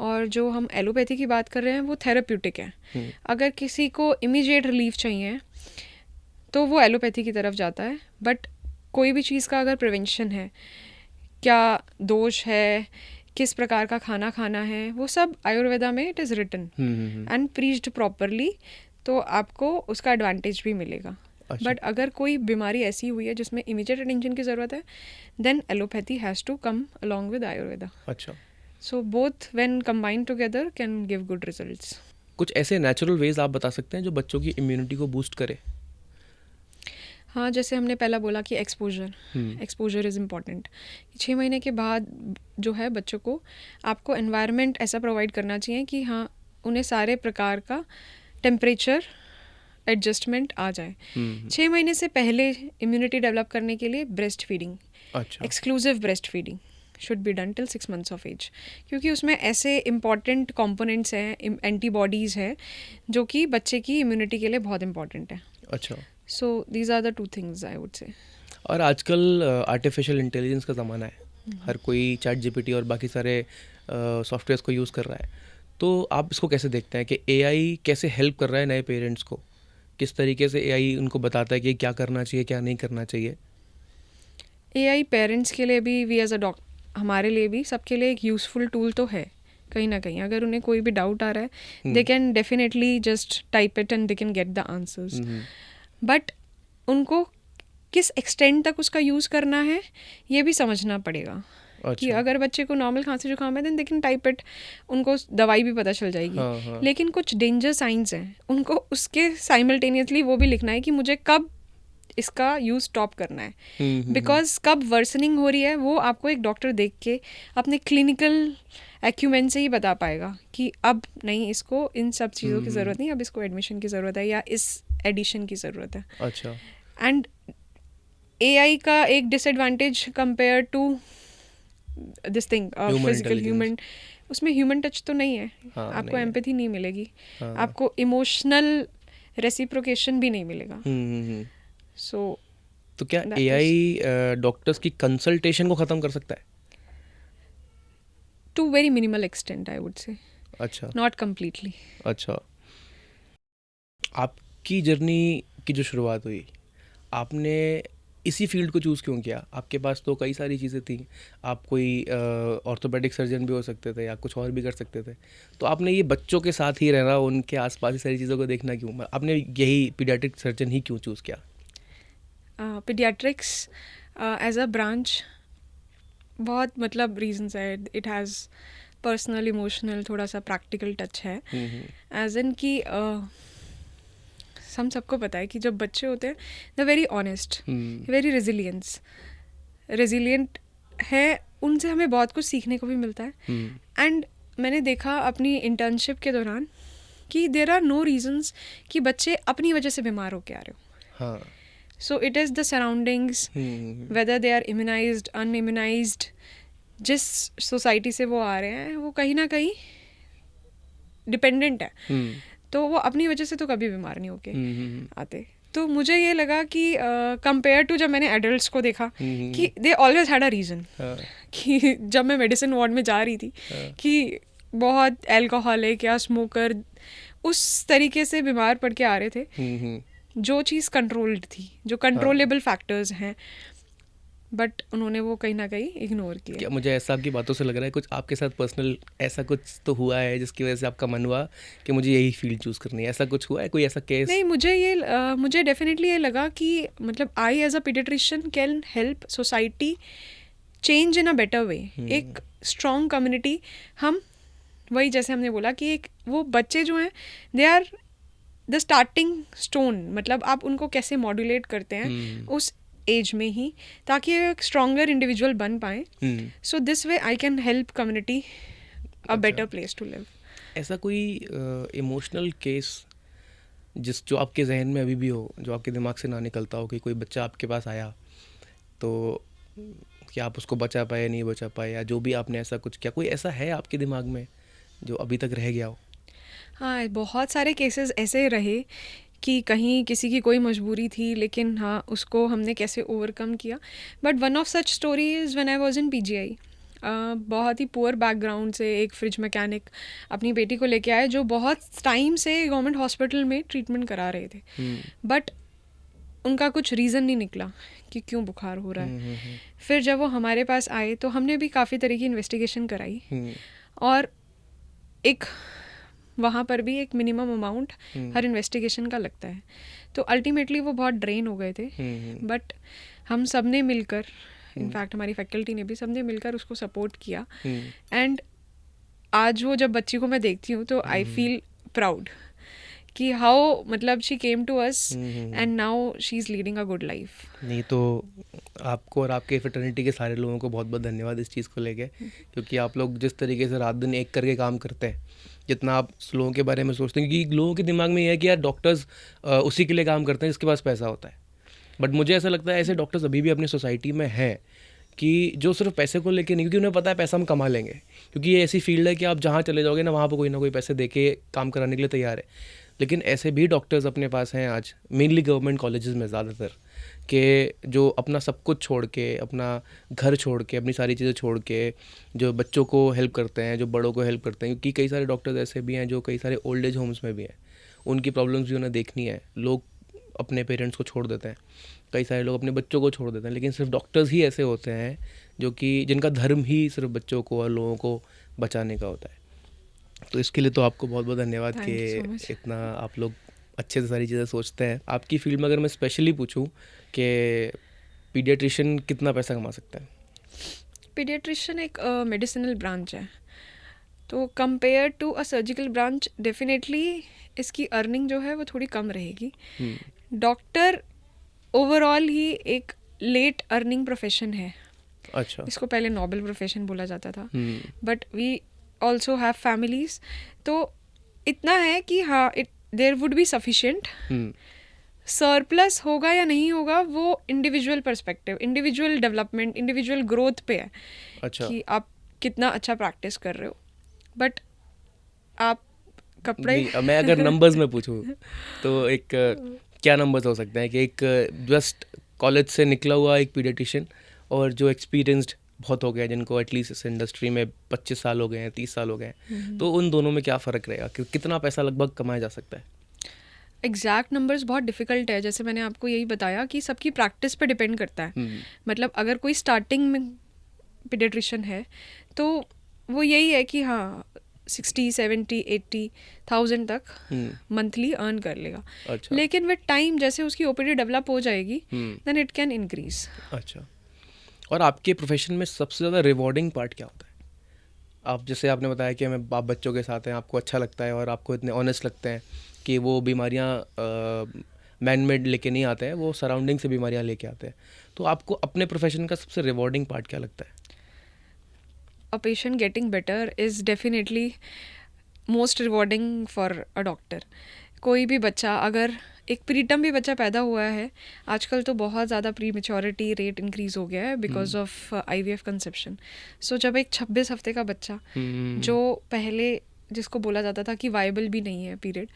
और जो हम एलोपैथी की बात कर रहे हैं वो थेरेप्यूटिक है. अगर किसी को इमीडिएट रिलीफ चाहिए तो वो एलोपैथी की तरफ जाता है. बट कोई भी चीज़ का अगर प्रिवेंशन है, क्या दोष है, किस प्रकार का खाना खाना है, वो सब आयुर्वेदा में it is written and preached properly. तो आपको उसका एडवांटेज भी मिलेगा. अच्छा. बट अगर कोई बीमारी ऐसी हुई है जिसमें इमीडिएट अटेंशन की ज़रूरत है, then allopathy has to come along with Ayurveda. अच्छा. So both when combined together can give good results. कुछ ऐसे नेचुरल वेज आप बता सकते हैं जो बच्चों की इम्यूनिटी को बूस्ट करे? हाँ, जैसे हमने पहला बोला कि एक्सपोजर इज़ इम्पॉर्टेंट. 6 महीने के बाद जो है बच्चों को आपको एनवायरनमेंट ऐसा प्रोवाइड करना चाहिए कि हाँ उन्हें सारे प्रकार का टेम्परेचर एडजस्टमेंट आ जाए. 6 महीने से पहले इम्यूनिटी डेवलप करने के लिए breast feeding, exclusive breast feeding should be done till 6 months of age. क्योंकि उसमें ऐसे इम्पॉर्टेंट कंपोनेंट्स हैं, एंटीबॉडीज़ हैं जो कि बच्चे की इम्यूनिटी के लिए बहुत इंपॉर्टेंट है. अच्छा. So these are the 2 things I would say. और आजकल आर्टिफिशियल इंटेलिजेंस का ज़माना है. हर कोई चैट जीपीटी और बाकी सारे सॉफ्टवेयर्स को यूज़ कर रहा है. तो आप इसको कैसे देखते हैं कि एआई कैसे हेल्प कर रहा है नए पेरेंट्स को? किस तरीके से एआई उनको बताता है कि क्या करना चाहिए, क्या नहीं करना चाहिए? एआई पेरेंट्स के लिए भी, वी एज अ डॉक्टर, हमारे लिए भी, सबके लिए एक यूज़फुल टूल तो है कहीं ना कहीं. अगर उन्हें कोई भी डाउट आ रहा है they can definitely just type it and they can get the answers. But उनको किस एक्सटेंड तक उसका यूज़ करना है ये भी समझना पड़ेगा. कि अगर बच्चे को नॉर्मल खांसी जुकाम है then they can type it, उनको दवाई भी पता चल जाएगी. हाँ. लेकिन कुछ डेंजर साइंस हैं, उनको उसके साइमल्टेनियसली वो भी लिखना है कि मुझे कब इसका यूज़ स्टॉप करना है. बिकॉज कब वर्सनिंग हो रही है वो आपको एक डॉक्टर देख के अपने क्लिनिकल एक्यूमेन से ही बता पाएगा कि अब नहीं, इसको इन सब चीज़ों की ज़रूरत नहीं, अब इसको एडमिशन की ज़रूरत है या इस एडिशन की ज़रूरत है. अच्छा. एंड एआई का एक disadvantage compare to this thing physical human, उसमें ह्यूमन टच तो नहीं है. आपको एम्पैथी नहीं मिलेगी, आपको इमोशनल रेसिप्रोकेशन भी नहीं मिलेगा. तो क्या एआई डॉक्टर्स की कंसल्टेशन को ख़त्म कर सकता है? To very minimal extent I would say. अच्छा. Not completely. अच्छा. आपकी जर्नी की जो शुरुआत हुई, आपने इसी फील्ड को चूज़ क्यों किया? आपके पास तो कई सारी चीज़ें थी. आप कोई ऑर्थोपेडिक सर्जन भी हो सकते थे या कुछ और भी कर सकते थे. तो आपने ये बच्चों के साथ ही रहना, उनके आसपास ही सारी चीज़ों को देखना क्यों? आपने यही पीडियाट्रिक सर्जन ही क्यों चूज़ किया? पीडियाट्रिक्स एज अ ब्रांच बहुत मतलब रीजंस है. इट हैज़ पर्सनल, इमोशनल, थोड़ा सा प्रैक्टिकल टच है. एज इन कि हम सबको पता है कि जब बच्चे होते हैं they very honest, very resilient है. उनसे हमें बहुत कुछ सीखने को भी मिलता है. एंड मैंने देखा अपनी इंटर्नशिप के दौरान कि देयर आर नो रीजंस कि बच्चे अपनी वजह से बीमार होके आ रहे हो. So it is the surroundings, whether they are immunised, unimmunised, जिस सोसाइटी से वो आ रहे हैं वो कहीं ना कहीं डिपेंडेंट है. तो वो अपनी वजह से तो कभी बीमार नहीं होके आते. तो मुझे ये लगा कि कंपेयर टू जब मैंने एडल्ट्स को देखा कि they always had a reason. कि जब मैं मेडिसिन वार्ड में जा रही थी कि बहुत एल्कोहलिक या स्मोकर, उस तरीके से बीमार पड़ के आ रहे थे जो चीज़ कंट्रोल्ड थी, जो कंट्रोलेबल फैक्टर्स हैं, बट उन्होंने वो कहीं ना कहीं इग्नोर किया। क्या मुझे ऐसा आपकी बातों से लग रहा है कुछ आपके साथ पर्सनल ऐसा कुछ तो हुआ है जिसकी वजह से आपका मन हुआ कि मुझे यही फील्ड चूज़ करनी है, ऐसा कुछ हुआ है, कोई ऐसा केस? नहीं, मुझे डेफिनेटली ये लगा कि मतलब I as a paediatrician can help society change in a better way. एक स्ट्रॉन्ग कम्युनिटी, हम वही जैसे हमने बोला कि एक वो बच्चे जो हैं they are the starting stone, मतलब आप उनको कैसे मॉड्यूलेट करते हैं उस एज में ही, ताकि एक स्ट्रॉन्गर इंडिविजुअल बन पाए। So this way I can help community a better place to live. ऐसा कोई इमोशनल केस जो आपके जहन में अभी भी हो, जो आपके दिमाग से ना निकलता हो, कि कोई बच्चा आपके पास आया तो क्या आप उसको बचा पाए, नहीं बचा पाए, या जो भी आपने ऐसा कुछ किया, कोई ऐसा है आपके दिमाग में जो अभी तक रह गया हो? हाँ, बहुत सारे केसेस ऐसे रहे कि कहीं किसी की कोई मजबूरी थी, लेकिन हाँ उसको हमने कैसे ओवरकम किया। But one of such story is when I was in PGI. बहुत ही पुअर बैकग्राउंड से एक फ्रिज मैकेनिक अपनी बेटी को लेके आए जो बहुत टाइम से गवर्नमेंट हॉस्पिटल में ट्रीटमेंट करा रहे थे, बट उनका कुछ रीज़न नहीं निकला कि क्यों बुखार हो रहा है। फिर जब वो हमारे पास आए तो हमने भी काफ़ी तरह की इन्वेस्टिगेशन कराई, और एक वहाँ पर भी एक मिनिमम अमाउंट हर इन्वेस्टिगेशन का लगता है। तो अल्टीमेटली वो बहुत ड्रेन हो गए थे, बट हम सब ने मिलकर, इनफैक्ट हमारी फैकल्टी ने भी, सब ने मिलकर उसको सपोर्ट किया। एंड आज वो जब बच्ची को मैं देखती हूँ तो आई फील प्राउड कि हाउ, मतलब she came to us and now she is leading a good life. नहीं तो आपको और आपके फ्रेटर्निटी के सारे लोगों को बहुत बहुत धन्यवाद इस चीज़ को लेके, क्योंकि आप लोग जिस तरीके से रात दिन एक करके काम करते हैं, जितना आप लोगों के बारे में सोचते हैं, क्योंकि लोगों के दिमाग में ये है कि यार डॉक्टर्स उसी के लिए काम करते हैं जिसके पास पैसा होता है। बट मुझे ऐसा लगता है ऐसे डॉक्टर्स अभी भी अपनी सोसाइटी में हैं कि जो सिर्फ पैसे को लेके नहीं, क्योंकि उन्हें पता है पैसा हम कमा लेंगे, क्योंकि ये ऐसी फील्ड है कि आप जहाँ चले जाओगे ना वहाँ पर कोई ना कोई पैसे दे के काम कराने के लिए तैयार है। लेकिन ऐसे भी डॉक्टर्स अपने पास हैं आज, मेनली गवर्नमेंट कॉलेजेस में ज़्यादातर, कि जो अपना सब कुछ छोड़ के, अपना घर छोड़ के, अपनी सारी चीज़ें छोड़ के जो बच्चों को हेल्प करते हैं, जो बड़ों को हेल्प करते हैं, क्योंकि कई सारे डॉक्टर्स ऐसे भी हैं जो कई सारे ओल्ड एज होम्स में भी हैं, उनकी प्रॉब्लम्स भी उन्हें देखनी है। लोग अपने पेरेंट्स को छोड़ देते हैं, कई सारे लोग अपने बच्चों को छोड़ देते हैं, लेकिन सिर्फ डॉक्टर्स ही ऐसे होते हैं जो कि जिनका धर्म ही सिर्फ बच्चों को और लोगों को बचाने का होता है। तो इसके लिए तो आपको बहुत बहुत धन्यवाद कि इतना आप लोग अच्छे से सारी चीज़ें सोचते हैं। आपकी फील्ड में अगर मैं स्पेशली पूछूं कि पीडियाट्रिशियन कितना पैसा कमा सकता है? पीडियाट्रिशियन एक मेडिसिनल ब्रांच है, तो compare to a surgical branch definitely इसकी अर्निंग जो है वो थोड़ी कम रहेगी। डॉक्टर ओवरऑल ही एक लेट अर्निंग प्रोफेशन है। अच्छा। इसको पहले नोबल प्रोफेशन बोला जाता था, but we also have families. तो इतना है कि हाँ, there would be sufficient. Surplus होगा या नहीं होगा वो individual perspective, individual development, individual growth पे है। अच्छा। कि आप कितना अच्छा प्रैक्टिस कर रहे हो। बट आप कपड़े मैं अगर नंबर्स में पूछूं तो एक क्या नंबर्स हो सकते हैं कि एक जस्ट कॉलेज से निकला हुआ एक पीडियाट्रिशियन और जो एक्सपीरियंस्ड बहुत हो गया, जिनको एटलीस्ट इस इंडस्ट्री में 25 साल हो गए हैं, 30 साल हो गए हैं, तो उन दोनों में क्या फ़र्क रहेगा कि कितना पैसा लगभग कमाया जा सकता है? एग्जैक्ट नंबर्स बहुत डिफ़िकल्ट है। जैसे मैंने आपको यही बताया कि सबकी प्रैक्टिस पे डिपेंड करता है। मतलब अगर कोई स्टार्टिंग में पीडियाट्रिशियन है तो वो यही है कि हाँ 60, 70, 80,000 तक मंथली अर्न कर लेगा। अच्छा। लेकिन विद टाइम जैसे उसकी ओपीडी डेवलप हो जाएगी देन इट कैन इंक्रीज। अच्छा। और आपके प्रोफेशन में सबसे ज़्यादा रिवॉर्डिंग पार्ट क्या होता है? आप जैसे आपने बताया कि हमें आप बच्चों के साथ हैं, आपको अच्छा लगता है और आपको इतने ऑनेस्ट लगते हैं कि वो बीमारियाँ मैन मेड लेके नहीं आते हैं, वो सराउंडिंग से बीमारियाँ लेके आते हैं, तो आपको अपने प्रोफेशन का सबसे रिवॉर्डिंग पार्ट क्या लगता है? A patient getting better is definitely most rewarding for a doctor. कोई भी बच्चा, अगर एक प्रीटर्म भी बच्चा पैदा हुआ है, आजकल तो बहुत ज़्यादा प्री मेच्योरिटी रेट इंक्रीज़ हो गया है बिकॉज ऑफ IVF कंसेप्शन। सो जब एक 26 हफ्ते का बच्चा जो पहले जिसको बोला जाता था कि वाइबल भी नहीं है पीरियड,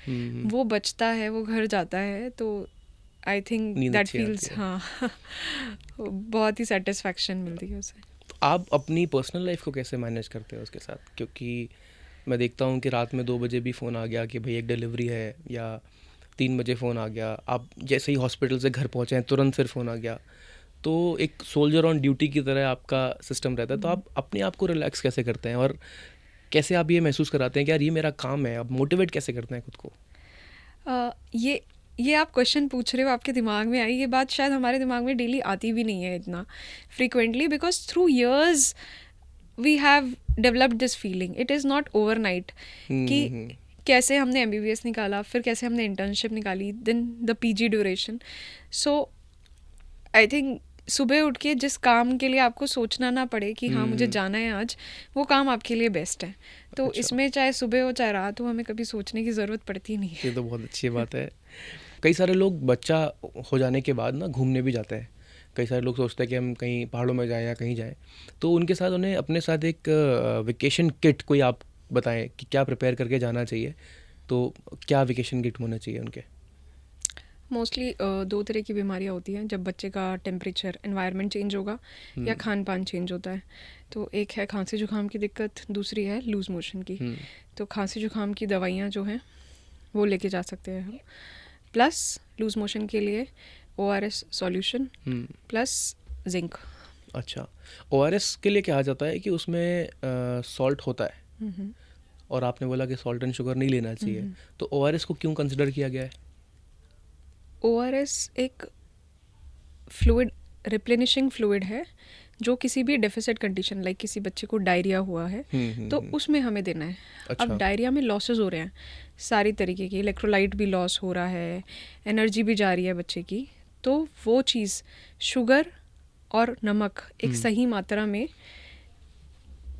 वो बचता है, वो घर जाता है, तो आई थिंक दैट फील्स, हाँ बहुत ही सेटिस्फैक्शन मिलती है उसे। आप अपनी पर्सनल लाइफ को कैसे मैनेज करते हो उसके साथ? क्योंकि मैं देखता हूँ कि रात में 2 बजे भी फ़ोन आ गया कि भाई एक डिलीवरी है, या 3 बजे फ़ोन आ गया, आप जैसे ही हॉस्पिटल से घर पहुँचे हैं तुरंत फिर फ़ोन आ गया। तो एक सोल्जर ऑन ड्यूटी की तरह आपका सिस्टम रहता है। तो आप अपने आप को रिलैक्स कैसे करते हैं, और कैसे आप ये महसूस कराते हैं कि यार ये मेरा काम है? आप मोटिवेट कैसे करते हैं खुद को? ये आप क्वेश्चन पूछ रहे हो, आपके दिमाग में आई ये बात, शायद हमारे दिमाग में डेली आती भी नहीं है इतना frequently, because through years we have developed this feeling, it is not overnight कि कैसे हमने MBBS निकाला, फिर कैसे हमने इंटर्नशिप निकाली, then the PG duration. So I think सुबह उठ के जिस काम के लिए आपको सोचना ना पड़े कि हाँ मुझे जाना है आज, वो काम आपके लिए बेस्ट है. तो अच्छा। इसमें चाहे सुबह हो चाहे रात हो, हमें कभी सोचने की ज़रूरत पड़ती नहीं है. ये तो बहुत अच्छी बात है। कई सारे लोग बच्चा हो जाने के बाद ना घूमने भी जाते हैं। कई सारे लोग सोचते हैं कि हम कहीं पहाड़ों में जाएं या कहीं जाएं, तो उनके साथ उन्हें अपने साथ एक वेकेशन किट कोई आप बताएं कि क्या प्रिपेयर करके जाना चाहिए। तो क्या वेकेशन किट होना चाहिए उनके? मोस्टली 2 तरह की बीमारियाँ होती हैं जब बच्चे का टेम्परेचर, एनवायरनमेंट चेंज होगा या खान पान चेंज होता है. तो एक है खांसी जुकाम की दिक्कत, दूसरी है लूज़ मोशन की. तो खांसी जुकाम की दवाइयाँ जो हैं वो लेके जा सकते हैं हम, प्लस लूज़ मोशन के लिए ORS सॉल्यूशन प्लस जिंक. अच्छा, ORS के लिए क्या आ जाता है कि उसमें सॉल्ट होता है, और आपने बोला कि सॉल्ट एंड शुगर नहीं लेना चाहिए, तो ORS को क्यों कंसिडर किया गया है? ORS एक फ्लूइड, रिप्लेनिशिंग फ्लूइड है जो किसी भी डेफिसिट कंडीशन, लाइक किसी बच्चे को डायरिया हुआ है तो उसमें हमें देना है. अच्छा। अब डायरिया में लॉसेस हो रहे हैं सारी तरीके की, इलेक्ट्रोलाइट भी लॉस हो रहा है, एनर्जी भी जा रही है बच्चे की, तो वो चीज़ शुगर और नमक एक सही मात्रा में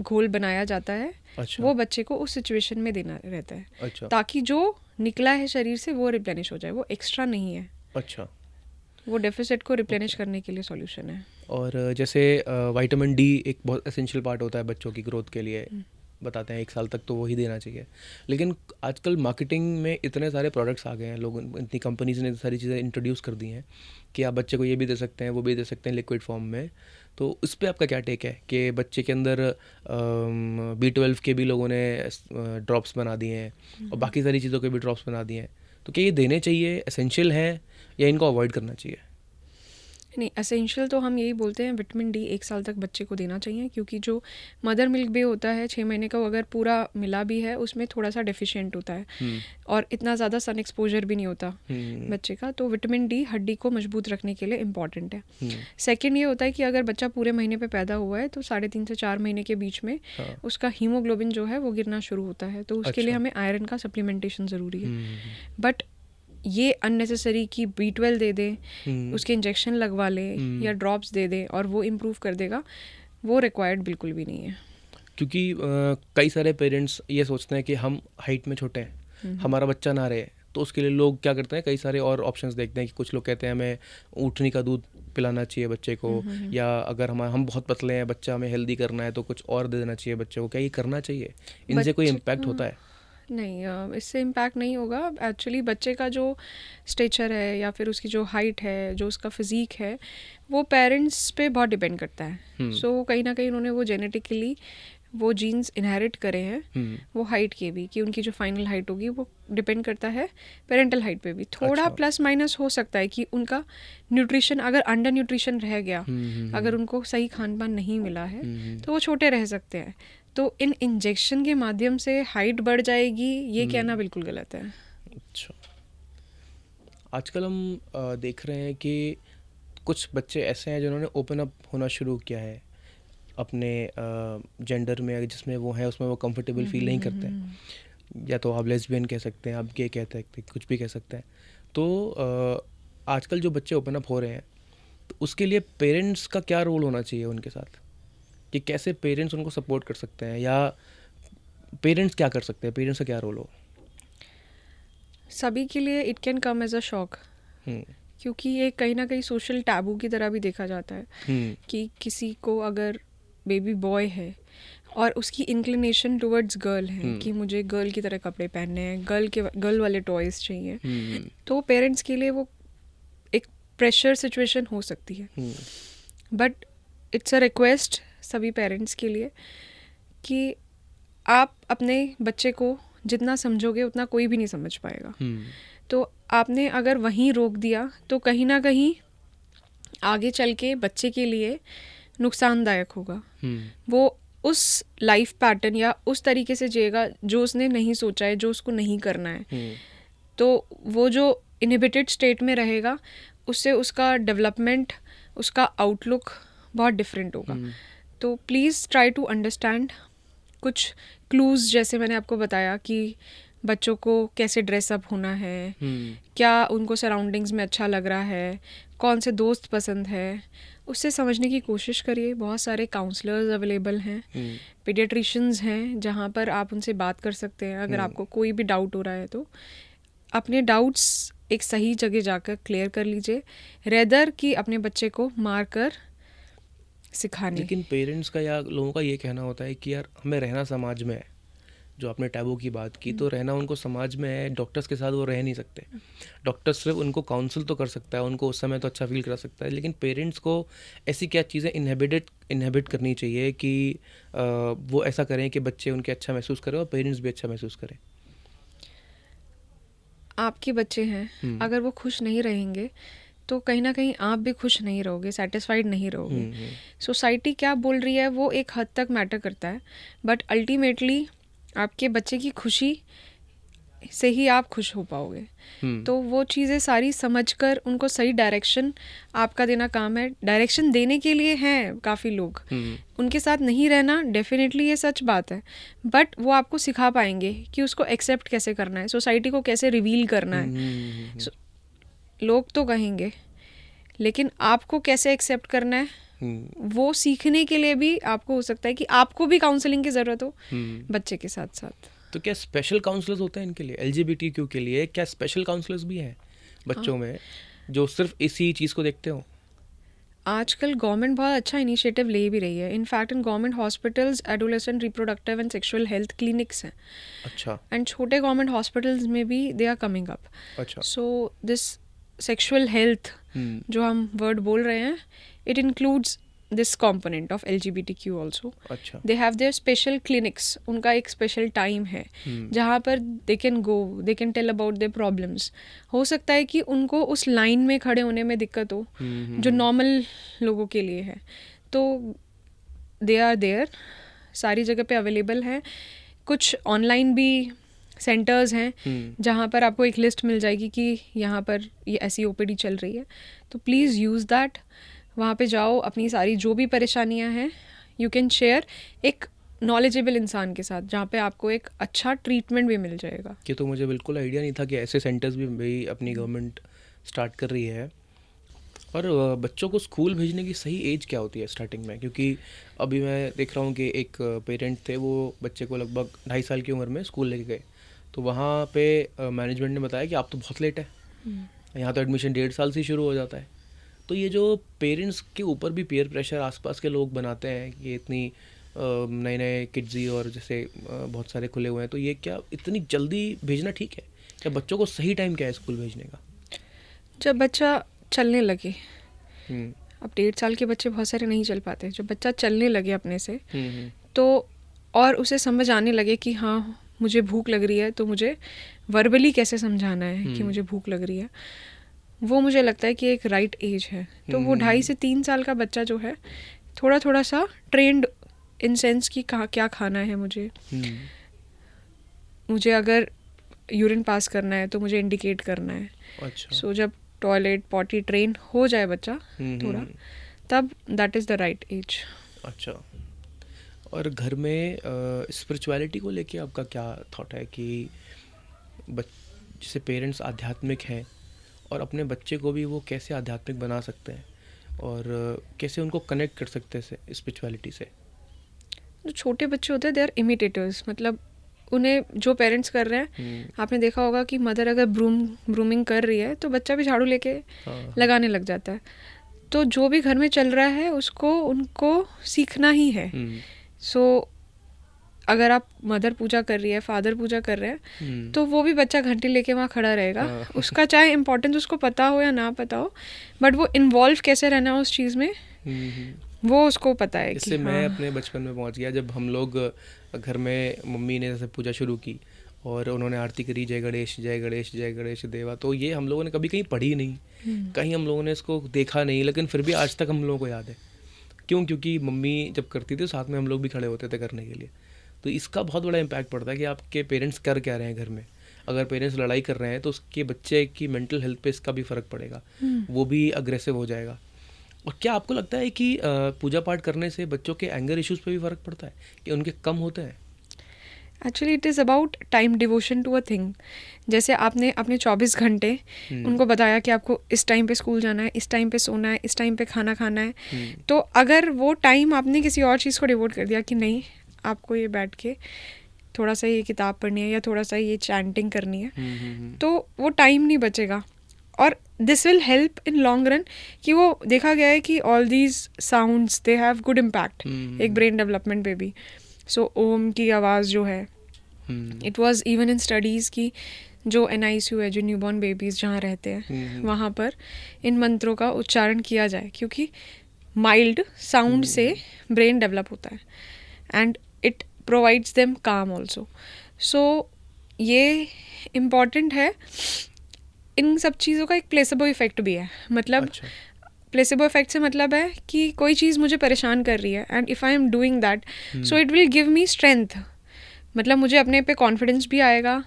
घोल बनाया जाता है. अच्छा। वो बच्चे को उस सिचुएशन में देना रहता है अच्छा। ताकि जो निकला है शरीर से वो रिप्लेनिश हो जाए. वो एक्स्ट्रा नहीं है, अच्छा। वो डेफिसिट को रिप्लेनिश करने के लिए सॉल्यूशन है. और जैसे विटामिन डी एक बहुत एसेंशियल पार्ट होता है बच्चों की ग्रोथ के लिए, बताते हैं 1 साल तक तो वही देना चाहिए, लेकिन आजकल मार्केटिंग में इतने सारे प्रोडक्ट्स आ गए हैं, लोग इतनी कंपनीज ने सारी चीज़ें इंट्रोड्यूस कर दी हैं कि आप बच्चे को ये भी दे सकते हैं वो भी दे सकते हैं लिक्विड फॉर्म में. तो इस पर आपका क्या टेक है कि बच्चे के अंदर B12 के भी लोगों ने ड्रॉप्स बना दिए हैं और बाकी सारी चीज़ों के भी ड्रॉप्स बना दिए हैं, तो क्या ये देने चाहिए, एसेंशियल है, या इनको अवॉइड करना चाहिए? नहीं, एसेंशियल तो हम यही बोलते हैं, विटामिन डी 1 साल तक बच्चे को देना चाहिए, क्योंकि जो मदर मिल्क भी होता है 6 महीने का, वो अगर पूरा मिला भी है उसमें थोड़ा सा डेफिशिएंट होता है और इतना ज़्यादा सन एक्सपोजर भी नहीं होता बच्चे का. तो विटामिन डी हड्डी को मजबूत रखने के लिए इम्पॉर्टेंट है. सेकेंड ये होता है कि अगर बच्चा पूरे महीने पे पैदा हुआ है तो 3.5 से 4 महीने के बीच में उसका हीमोग्लोबिन जो है वो गिरना शुरू होता है, तो उसके लिए हमें आयरन का सप्लीमेंटेशन ज़रूरी है. बट ये अननेसेसरी कि B12 दे दें, उसके इंजेक्शन लगवा लें या ड्रॉप्स दे दें और वो इम्प्रूव कर देगा, वो रिक्वायर्ड बिल्कुल भी नहीं है. क्योंकि कई सारे पेरेंट्स ये सोचते हैं कि हम हाइट में छोटे हैं, हमारा बच्चा ना रहे, तो उसके लिए लोग क्या करते हैं, कई सारे और ऑप्शंस देखते हैं कि कुछ लोग कहते हैं हमें ऊँटनी का दूध पिलाना चाहिए बच्चे को, या अगर हम बहुत पतले हैं, बच्चा हमें हेल्दी करना है तो कुछ और दे देना चाहिए बच्चे को. क्या ये करना चाहिए? इनसे कोई इम्पैक्ट होता है? नहीं, इससे इम्पैक्ट नहीं होगा. एक्चुअली बच्चे का जो स्टेचर है या फिर उसकी जो हाइट है, जो उसका फिज़ीक है, वो पेरेंट्स पे बहुत डिपेंड करता है. सो कहीं ना कहीं उन्होंने वो जेनेटिकली वो जीन्स इनहेरिट करे हैं, वो हाइट के भी, कि उनकी जो फाइनल हाइट होगी वो डिपेंड करता है पेरेंटल हाइट पे भी. थोड़ा प्लस माइनस हो सकता है कि उनका न्यूट्रिशन अगर अंडर न्यूट्रिशन रह गया, अगर उनको सही खान पान नहीं मिला है तो वो छोटे रह सकते हैं. तो इन इंजेक्शन के माध्यम से हाइट बढ़ जाएगी, ये कहना बिल्कुल गलत है. अच्छा, आजकल हम देख रहे हैं कि कुछ बच्चे ऐसे हैं जिन्होंने ओपन अप होना शुरू किया है अपने जेंडर में, जिसमें वो है उसमें वो कंफर्टेबल फील नहीं करते हैं, या तो आप लेस्बियन कह सकते हैं, आप गे कहते हैं, कुछ भी कह सकते हैं. तो आजकल जो बच्चे ओपन अप हो रहे हैं, तो उसके लिए पेरेंट्स का क्या रोल होना चाहिए उनके साथ, कि कैसे पेरेंट्स उनको सपोर्ट कर सकते हैं, या पेरेंट्स क्या कर सकते हैं, पेरेंट्स का क्या रोल हो? सभी के लिए it can come as a shock, क्योंकि ये कहीं ना कहीं सोशल टैबू की तरह भी देखा जाता है कि किसी को अगर बेबी बॉय है और उसकी इंक्लिनेशन टुवर्ड्स गर्ल है कि मुझे गर्ल की तरह कपड़े पहनने हैं, गर्ल वाले टॉयज चाहिए, तो पेरेंट्स के लिए वो एक प्रेशर सिचुएशन हो सकती है. बट इट्स अ रिक्वेस्ट सभी पेरेंट्स के लिए कि आप अपने बच्चे को जितना समझोगे उतना कोई भी नहीं समझ पाएगा। तो आपने अगर वहीं रोक दिया तो कहीं ना कहीं आगे चल के बच्चे के लिए नुकसानदायक होगा। वो उस लाइफ पैटर्न या उस तरीके से जिएगा जो उसने नहीं सोचा है, जो उसको नहीं करना है। तो वो जो इनहिबिटेड स्टेट में रहेगा, उससे उसका डेवलपमेंट, उसका आउटलुक बहुत डिफरेंट होगा। तो प्लीज़ ट्राई टू अंडरस्टैंड कुछ क्लूज़, जैसे मैंने आपको बताया कि बच्चों को कैसे ड्रेसअप होना है, क्या उनको सराउंडिंग्स में अच्छा लग रहा है, कौन से दोस्त पसंद है, उससे समझने की कोशिश करिए। बहुत सारे काउंसलर्स अवेलेबल हैं, पीडियाट्रिशियंस हैं जहाँ पर आप उनसे बात कर सकते हैं। अगर आपको कोई भी डाउट हो रहा है तो अपने डाउट्स एक सही जगह जाकर क्लियर कर लीजिए, रेदर कि अपने बच्चे को मार कर सिखाने। लेकिन पेरेंट्स का या लोगों का ये कहना होता है कि यार हमें रहना समाज में है, जो आपने टैबू की बात की, तो रहना उनको समाज में है, डॉक्टर्स के साथ वो रह नहीं सकते। डॉक्टर सिर्फ उनको काउंसिल तो कर सकता है, उनको उस समय तो अच्छा फील करा सकता है, लेकिन पेरेंट्स को ऐसी क्या चीज़ें इनहेबिट करनी चाहिए कि वो ऐसा करें कि बच्चे उनके अच्छा महसूस करें और पेरेंट्स भी अच्छा महसूस करें। आपके बच्चे हैं, अगर वो खुश नहीं रहेंगे तो कहीं ना कहीं आप भी खुश नहीं रहोगे, सेटिस्फाइड नहीं रहोगे। सोसाइटी क्या बोल रही है वो एक हद तक मैटर करता है, बट अल्टीमेटली आपके बच्चे की खुशी से ही आप खुश हो पाओगे। तो वो चीज़ें सारी समझकर उनको सही डायरेक्शन आपका देना काम है। डायरेक्शन देने के लिए हैं काफ़ी लोग, उनके साथ नहीं रहना डेफिनेटली ये सच बात है, बट वो आपको सिखा पाएंगे कि उसको एक्सेप्ट कैसे करना है, सोसाइटी को कैसे रिवील करना है। लोग तो कहेंगे, लेकिन आपको कैसे एक्सेप्ट करना है वो सीखने के लिए भी आपको हो सकता है कि आपको भी काउंसलिंग की ज़रूरत हो बच्चे के साथ साथ। तो क्या स्पेशल काउंसलर्स होते हैं इनके लिए, LGBTQ के लिए? क्या स्पेशल काउंसलर्स भी हैं बच्चों में जो सिर्फ इसी चीज़ को देखते हो? आजकल गवर्नमेंट बहुत अच्छा इनिशिएटिव ले भी रही है। In fact in government hospitals adolescent reproductive and sexual health clinics हैं। अच्छा। एंड छोटे गवर्नमेंट हॉस्पिटल्स में भी दे आर कमिंग अप। अच्छा। सो दिस सेक्सुअल हेल्थ जो हम वर्ड बोल रहे हैं, it includes this component of LGBTQ also. अच्छा। They have their special clinics, उनका एक स्पेशल टाइम है जहाँ पर they can go, they can tell about their problems. हो सकता है कि उनको उस लाइन में खड़े होने में दिक्कत हो जो नॉर्मल लोगों के लिए है, तो दे आर देयर, सारी जगह पे अवेलेबल है। कुछ ऑनलाइन भी सेंटर्स हैं जहाँ पर आपको एक लिस्ट मिल जाएगी कि यहाँ पर ये ऐसी OPD चल रही है, तो प्लीज़ यूज़ दैट। वहाँ पे जाओ, अपनी सारी जो भी परेशानियाँ हैं यू कैन शेयर एक नॉलेजेबल इंसान के साथ, जहाँ पे आपको एक अच्छा ट्रीटमेंट भी मिल जाएगा। ये तो मुझे बिल्कुल आइडिया नहीं था कि ऐसे सेंटर्स भी भाई अपनी गवर्नमेंट स्टार्ट कर रही है। और बच्चों को स्कूल भेजने की सही एज क्या होती है स्टार्टिंग में? क्योंकि अभी मैं देख रहा हूँ कि एक पेरेंट थे, वो बच्चे को लगभग 2.5 साल की उम्र में स्कूल लेके गए, तो वहाँ पे मैनेजमेंट ने बताया कि आप तो बहुत लेट है, यहाँ तो एडमिशन 1.5 साल से शुरू हो जाता है। तो ये जो पेरेंट्स के ऊपर भी पीयर प्रेशर आसपास के लोग बनाते हैं कि इतनी नए नए किड्जी और जैसे बहुत सारे खुले हुए हैं, तो ये क्या इतनी जल्दी भेजना ठीक है? क्या बच्चों को सही टाइम क्या है स्कूल भेजने का? जब बच्चा चलने लगे, अब 1.5 साल के बच्चे बहुत सारे नहीं चल पाते, जब बच्चा चलने लगे अपने से तो, और उसे समझ आने लगे कि हाँ मुझे भूख लग रही है, तो मुझे वर्बली कैसे समझाना है कि मुझे भूख लग रही है, वो मुझे लगता है कि एक राइट एज है। तो वो 2.5 से 3 साल का बच्चा जो है थोड़ा थोड़ा सा ट्रेंड इन सेंस कि कहाँ क्या खाना है मुझे अगर यूरिन पास करना है तो मुझे इंडिकेट करना है। अच्छा। सो जब टॉयलेट पॉटी ट्रेन हो जाए बच्चा थोड़ा, तब that is the right age. अच्छा। और घर में स्पिरिचुअलिटी को लेके आपका क्या थॉट है कि जैसे पेरेंट्स आध्यात्मिक हैं और अपने बच्चे को भी वो कैसे आध्यात्मिक बना सकते हैं और कैसे उनको कनेक्ट कर सकते हैं स्पिरिचुअलिटी से? जो छोटे बच्चे होते हैं दे आर इमिटेटर्स, मतलब उन्हें जो पेरेंट्स कर रहे हैं, आपने देखा होगा कि मदर अगर ब्रूमिंग कर रही है तो बच्चा भी झाड़ू लेके लगाने लग जाता है। तो जो भी घर में चल रहा है उसको उनको सीखना ही है। सो अगर आप मदर पूजा कर रही है, फादर पूजा कर रहे हैं, तो वो भी बच्चा घंटी लेके वहाँ खड़ा रहेगा। उसका चाहे इम्पोर्टेंस उसको पता हो या ना पता हो, बट वो इन्वॉल्व कैसे रहना है उस चीज़ में वो उसको पता है इससे कि मैं हाँ अपने बचपन में पहुंच गया जब हम लोग घर में मम्मी ने जैसे पूजा शुरू की और उन्होंने आरती करी, जय गणेश जय गणेश जय गणेश देवा, तो ये हम लोगों ने कभी कहीं पढ़ी नहीं, कहीं हम लोगों ने इसको देखा नहीं, लेकिन फिर भी आज तक हम लोगों को याद है। क्यों? क्योंकि मम्मी जब करती थी तो साथ में हम लोग भी खड़े होते थे करने के लिए। तो इसका बहुत बड़ा इम्पैक्ट पड़ता है कि आपके पेरेंट्स कर क्या रहे हैं घर में। अगर पेरेंट्स लड़ाई कर रहे हैं तो उसके बच्चे की मेंटल हेल्थ पे इसका भी फ़र्क पड़ेगा, वो भी अग्रेसिव हो जाएगा। और क्या आपको लगता है कि पूजा पाठ करने से बच्चों के एंगर इश्यूज़ पे भी फ़र्क पड़ता है, कि उनके कम होते हैं? Actually it is about time devotion to a thing. जैसे आपने अपने 24 घंटे उनको बताया कि आपको इस टाइम पे स्कूल जाना है, इस टाइम पे सोना है, इस टाइम पे खाना खाना है, तो अगर वो टाइम आपने किसी और चीज़ को डिवोट कर दिया कि नहीं आपको ये बैठ के थोड़ा सा ये किताब पढ़नी है या थोड़ा सा ये चैंटिंग करनी है, तो वो टाइम नहीं बचेगा। और this will help in long run कि वो देखा गया है कि all these sounds they have good impact एक ब्रेन डेवलपमेंट पे भी। सो ओम की आवाज़ जो है, it was even in studies की जो NICU है, जो न्यूबॉर्न बेबीज़ जहाँ रहते हैं वहाँ पर इन मंत्रों का उच्चारण किया जाए, क्योंकि माइल्ड साउंड से ब्रेन डेवलप होता है एंड इट प्रोवाइड्स देम काम ऑल्सो। सो ये इम्पॉर्टेंट है। इन सब चीज़ों का एक प्लेसेबो इफ़ेक्ट भी है, मतलब अच्छा। प्लेसेबो इफेक्ट से मतलब है कि कोई चीज़ मुझे परेशान कर रही है and if I am doing that so it will give me strength, मतलब मुझे अपने पे कॉन्फिडेंस भी आएगा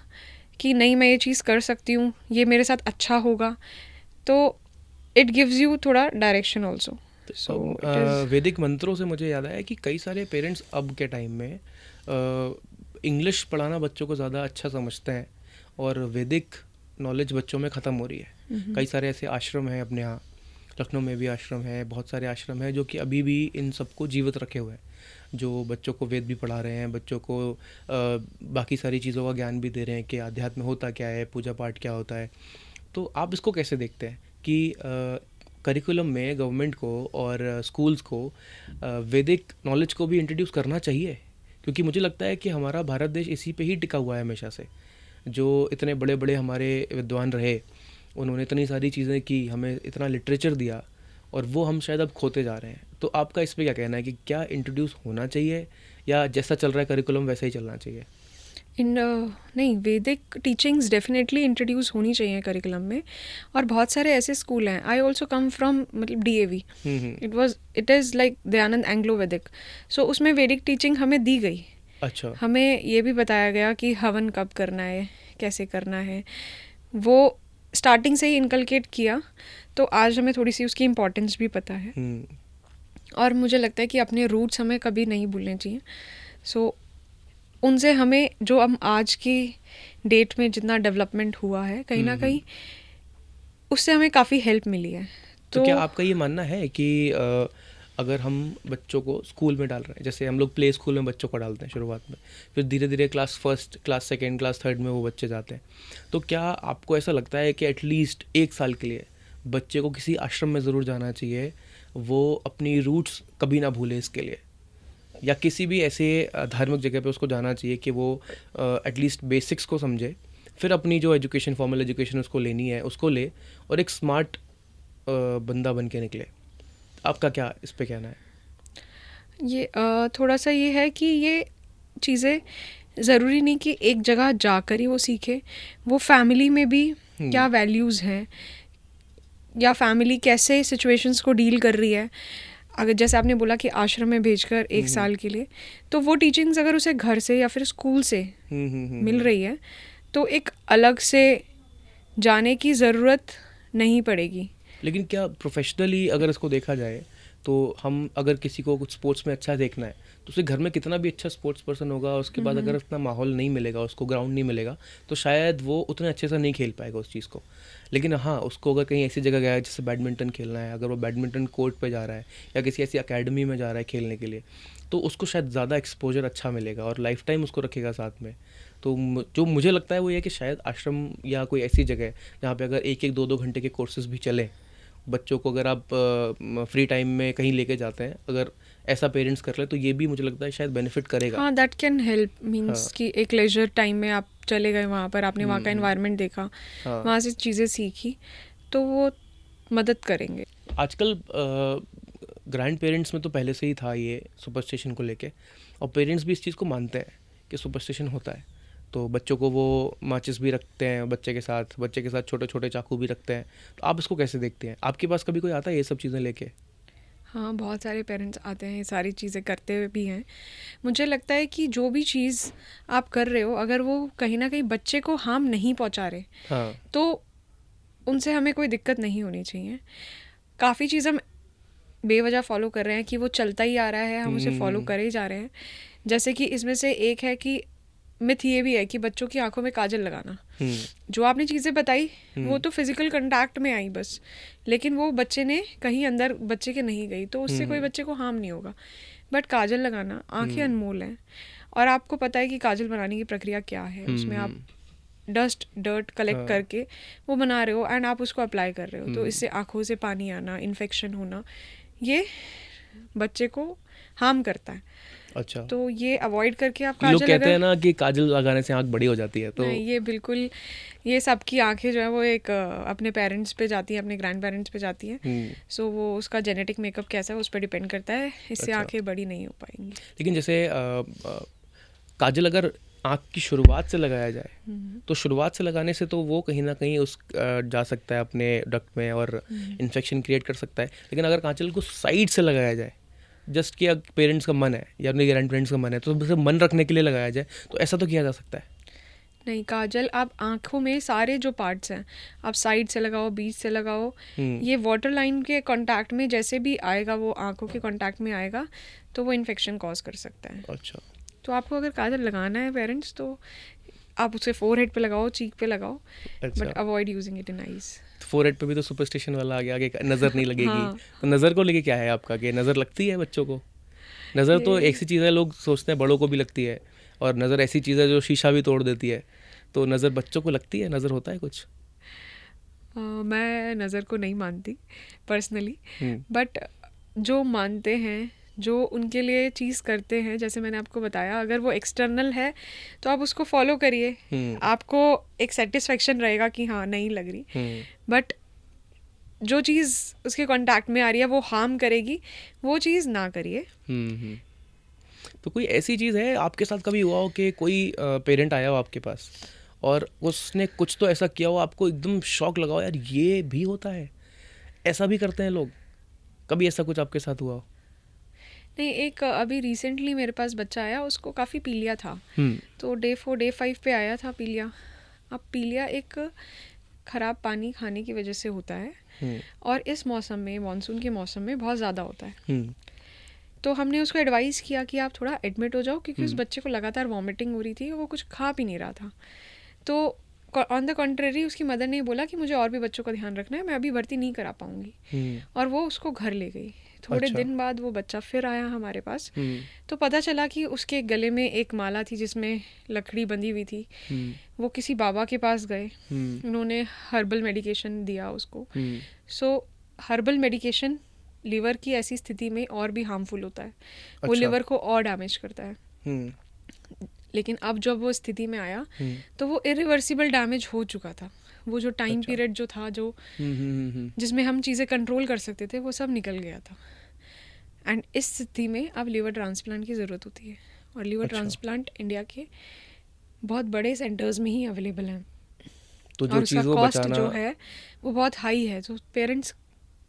कि नहीं मैं ये चीज़ कर सकती हूँ, ये मेरे साथ अच्छा होगा, तो इट गिव्स यू थोड़ा direction also. So it is वैदिक मंत्रों से मुझे याद आया कि कई सारे पेरेंट्स अब के टाइम में इंग्लिश पढ़ाना बच्चों को ज़्यादा अच्छा समझते हैं और वैदिक नॉलेज बच्चों में ख़त्म हो रही है। कई सारे ऐसे आश्रम हैं अपने यहाँ, लखनऊ में भी आश्रम है, बहुत सारे आश्रम हैं जो कि अभी भी इन सबको जीवित रखे हुए हैं, जो बच्चों को वेद भी पढ़ा रहे हैं, बच्चों को बाकी सारी चीज़ों का ज्ञान भी दे रहे हैं कि आध्यात्म होता क्या है, पूजा पाठ क्या होता है। तो आप इसको कैसे देखते हैं कि करिकुलम में गवर्नमेंट को और स्कूल्स को वैदिक नॉलेज को भी इंट्रोड्यूस करना चाहिए? क्योंकि मुझे लगता है कि हमारा भारत देश इसी पे ही टिका हुआ है हमेशा से। जो इतने बड़े बड़े हमारे विद्वान रहे, उन्होंने इतनी सारी चीज़ें की, हमें इतना लिटरेचर दिया, और वो हम शायद अब खोते जा रहे हैं। तो आपका इस पे क्या कहना है कि क्या इंट्रोड्यूस होना चाहिए या जैसा चल रहा है करिकुलम वैसा ही चलना चाहिए? इन नहीं, वैदिक टीचिंग्स डेफिनेटली इंट्रोड्यूस होनी चाहिए करिकुलम में, और बहुत सारे ऐसे स्कूल हैं। आई ऑल्सो कम फ्रॉम मतलब DAV, it is like Dayanand Anglo वैदिक। सो उसमें वैदिक टीचिंग हमें दी गई, अच्छा। हमें ये भी बताया गया कि हवन कब करना है, कैसे करना है, वो स्टार्टिंग से ही इनकलकेट किया, तो आज हमें थोड़ी सी उसकी इम्पोर्टेंस भी पता है। और मुझे लगता है कि अपने रूट्स हमें कभी नहीं भूलने चाहिए। सो उनसे हमें जो हम आज की डेट में जितना डेवलपमेंट हुआ है कहीं ना कहीं उससे हमें काफ़ी हेल्प मिली है। तो क्या आपका ये मानना है कि अगर हम बच्चों को स्कूल में डाल रहे हैं, जैसे हम लोग प्ले स्कूल में बच्चों को डालते हैं शुरुआत में, फिर धीरे धीरे class first, class second, class third में वो बच्चे जाते हैं, तो क्या आपको ऐसा लगता है कि एटलीस्ट 1 साल के लिए बच्चे को किसी आश्रम में ज़रूर जाना चाहिए, वो अपनी रूट्स कभी ना भूले इसके लिए, या किसी भी ऐसे धार्मिक जगह पे उसको जाना चाहिए कि वो एटलीस्ट बेसिक्स को समझे, फिर अपनी जो एजुकेशन, फॉर्मल एजुकेशन उसको लेनी है उसको ले, और एक स्मार्ट बंदा बन के निकले? आपका क्या इस पे कहना है? ये थोड़ा सा ये है कि ये चीज़ें ज़रूरी नहीं कि एक जगह जाकर ही वो सीखे, वो फैमिली में भी क्या वैल्यूज़ हैं या फैमिली कैसे सिचुएशंस को डील कर रही है। अगर जैसे आपने बोला कि आश्रम में भेजकर 1 साल के लिए, तो वो टीचिंग्स अगर उसे घर से या फिर स्कूल से मिल रही है तो एक अलग से जाने की ज़रूरत नहीं पड़ेगी। लेकिन क्या प्रोफेशनली अगर इसको देखा जाए तो हम अगर किसी को कुछ स्पोर्ट्स में अच्छा देखना है तो उसे घर में कितना भी अच्छा स्पोर्ट्स पर्सन होगा, उसके बाद अगर उतना माहौल नहीं मिलेगा, उसको ग्राउंड नहीं मिलेगा, तो शायद वो उतने अच्छे से नहीं खेल पाएगा उस चीज़ को। लेकिन हाँ, उसको अगर कहीं ऐसी जगह गया है जैसे बैडमिंटन खेलना है, अगर वो बैडमिंटन कोर्ट पे जा रहा है या किसी ऐसी अकेडमी में जा रहा है खेलने के लिए, तो उसको शायद ज़्यादा एक्सपोजर अच्छा मिलेगा और लाइफ टाइम उसको रखेगा साथ में। तो जो मुझे लगता है वो ये कि शायद आश्रम या कोई ऐसी जगह जहाँ पे अगर 1-1, 2-2 घंटे के कोर्सेज भी चलें, बच्चों को अगर आप फ्री टाइम में कहीं लेके जाते हैं, अगर ऐसा पेरेंट्स कर ले तो ये भी मुझे लगता है शायद बेनिफिट करेगा। हाँ, दैट कैन हेल्प, मीन्स कि एक लेजर टाइम में आप चले गए वहाँ पर, आपने वहाँ का एनवायरनमेंट देखा, वहाँ से चीज़ें सीखी, तो वो मदद करेंगे। आजकल ग्रैंड पेरेंट्स में तो पहले से ही था ये सुपरस्टिशन को लेके, और पेरेंट्स भी इस चीज़ को मानते हैं कि सुपरस्टिशन होता है। तो बच्चों को वो माचिस भी रखते हैं बच्चे के साथ छोटे छोटे चाकू भी रखते हैं। तो आप इसको कैसे देखते हैं? आपके पास कभी कोई आता है ये सब चीज़ें लेके? हाँ, बहुत सारे पेरेंट्स आते हैं, ये सारी चीज़ें करते हुए भी हैं। मुझे लगता है कि जो भी चीज़ आप कर रहे हो, अगर वो कहीं ना कहीं बच्चे को हार्म नहीं पहुंचा रहे, हाँ। तो उनसे हमें कोई दिक्कत नहीं होनी चाहिए। काफ़ी चीज़ हम बेवजह फॉलो कर रहे हैं कि वो चलता ही आ रहा है, हम उसे फॉलो करे ही जा रहे हैं। जैसे कि इसमें से एक है कि मिथ ये भी है कि बच्चों की आंखों में काजल लगाना। जो आपने चीज़ें बताई वो तो फिजिकल कांटेक्ट में आई बस, लेकिन वो बच्चे ने कहीं अंदर बच्चे के नहीं गई, तो उससे कोई बच्चे को हार्म नहीं होगा। बट काजल लगाना, आंखें अनमोल हैं, और आपको पता है कि काजल बनाने की प्रक्रिया क्या है। उसमें आप डर्ट कलेक्ट करके वो बना रहे हो एंड आप उसको अप्लाई कर रहे हो, तो इससे आंखों से पानी आना, इन्फेक्शन होना, ये बच्चे को हार्म करता है। अच्छा। तो ये अवॉइड करके आप लोग काजल कहते हैं ना कि काजल लगाने से आंख बड़ी हो जाती है, तो नहीं, ये बिल्कुल, ये सबकी आंखें जो है वो एक अपने पेरेंट्स पे जाती हैं, अपने ग्रैंड पेरेंट्स पे जाती हैं। सो वो उसका जेनेटिक मेकअप कैसा है उस पर डिपेंड करता है, इससे अच्छा। आंखें बड़ी नहीं हो पाएंगी। लेकिन जैसे काजल अगर आँख की शुरुआत से लगाया जाए, तो शुरुआत से लगाने से तो वो कहीं ना कहीं उस जा सकता है अपने डक्ट में और इन्फेक्शन क्रिएट कर सकता है। लेकिन अगर काजल को साइड से लगाया जाए, जस्ट कि पेरेंट्स का मन है या अपने ग्रैंड पेरेंट्स का मन है, तो बस मन रखने के लिए लगाया जाए, तो ऐसा तो किया जा सकता है? नहीं, काजल आप आंखों में सारे जो पार्ट्स हैं, आप साइड से लगाओ, बीच से लगाओ, ये वाटर लाइन के कांटेक्ट में जैसे भी आएगा, वो आंखों के कांटेक्ट में आएगा, तो वो इन्फेक्शन कॉज कर सकता है। अच्छा। तो आपको अगर काजल लगाना है पेरेंट्स, तो आप उसे फोरहेड पे लगाओ, चीक पे लगाओ, अच्छा। But avoid using it in eyes. Forehead पे भी तो सुपरस्टिशन वाला आ गया कि नज़र नहीं लगेगी। हाँ। तो नज़र को लेके क्या है आपका, कि नज़र लगती है बच्चों को? नज़र तो ऐसी चीज़ है, लोग सोचते हैं बड़ों को भी लगती है, और नज़र ऐसी चीज़ है जो शीशा भी तोड़ देती है। तो नज़र बच्चों को लगती है? नज़र होता है कुछ? मैं नज़र को नहीं मानती पर्सनली, बट जो मानते हैं, जो उनके लिए चीज़ करते हैं, जैसे मैंने आपको बताया, अगर वो एक्सटर्नल है तो आप उसको फॉलो करिए, आपको एक सेटिस्फेक्शन रहेगा कि हाँ नहीं लग रही। बट जो चीज़ उसके कांटेक्ट में आ रही है वो हार्म करेगी, वो चीज़ ना करिए। तो कोई ऐसी चीज़ है आपके साथ कभी हुआ हो कि कोई पेरेंट आया हो आपके पास और उसने कुछ तो ऐसा किया हो, आपको एकदम शॉक लगा हो, यार ये भी होता है, ऐसा भी करते हैं लोग? कभी ऐसा कुछ आपके साथ हुआ हो? नहीं, एक अभी रिसेंटली मेरे पास बच्चा आया, उसको काफ़ी पीलिया था। तो डे 4 डे 5 पे आया था पीलिया। अब पीलिया एक ख़राब पानी खाने की वजह से होता है, और इस मौसम में, मानसून के मौसम में बहुत ज़्यादा होता है। तो हमने उसको एडवाइस किया कि आप थोड़ा एडमिट हो जाओ, क्योंकि उस बच्चे को लगातार वॉमिटिंग हो रही थी, वो कुछ खा भी नहीं रहा था। तो ऑन द कॉन्ट्रेरी उसकी मदर ने बोला कि मुझे और भी बच्चों का ध्यान रखना है, मैं अभी भर्ती नहीं करा पाऊंगी, और वो उसको घर ले गई। थोड़े दिन बाद वो बच्चा फिर आया हमारे पास, तो पता चला कि उसके गले में एक माला थी जिसमें लकड़ी बंधी हुई थी। वो किसी बाबा के पास गए, उन्होंने हर्बल मेडिकेशन दिया उसको। सो हर्बल मेडिकेशन लिवर की ऐसी स्थिति में और भी हार्मफुल होता है, वो लिवर को और डैमेज करता है। लेकिन अब जब वो स्थिति में आया तो वो इरिवर्सिबल डैमेज हो चुका था। वो जो टाइम पीरियड जो था, जो जिसमें हम चीज़ें कंट्रोल कर सकते थे, वो सब निकल गया था। एंड इस स्थिति में अब लिवर ट्रांसप्लांट की ज़रूरत होती है, और लिवर ट्रांसप्लांट इंडिया के बहुत बड़े सेंटर्स में ही अवेलेबल हैं। तो जो और उसका चीज़ वो कॉस्ट बचाना, जो है वो बहुत हाई है, तो पेरेंट्स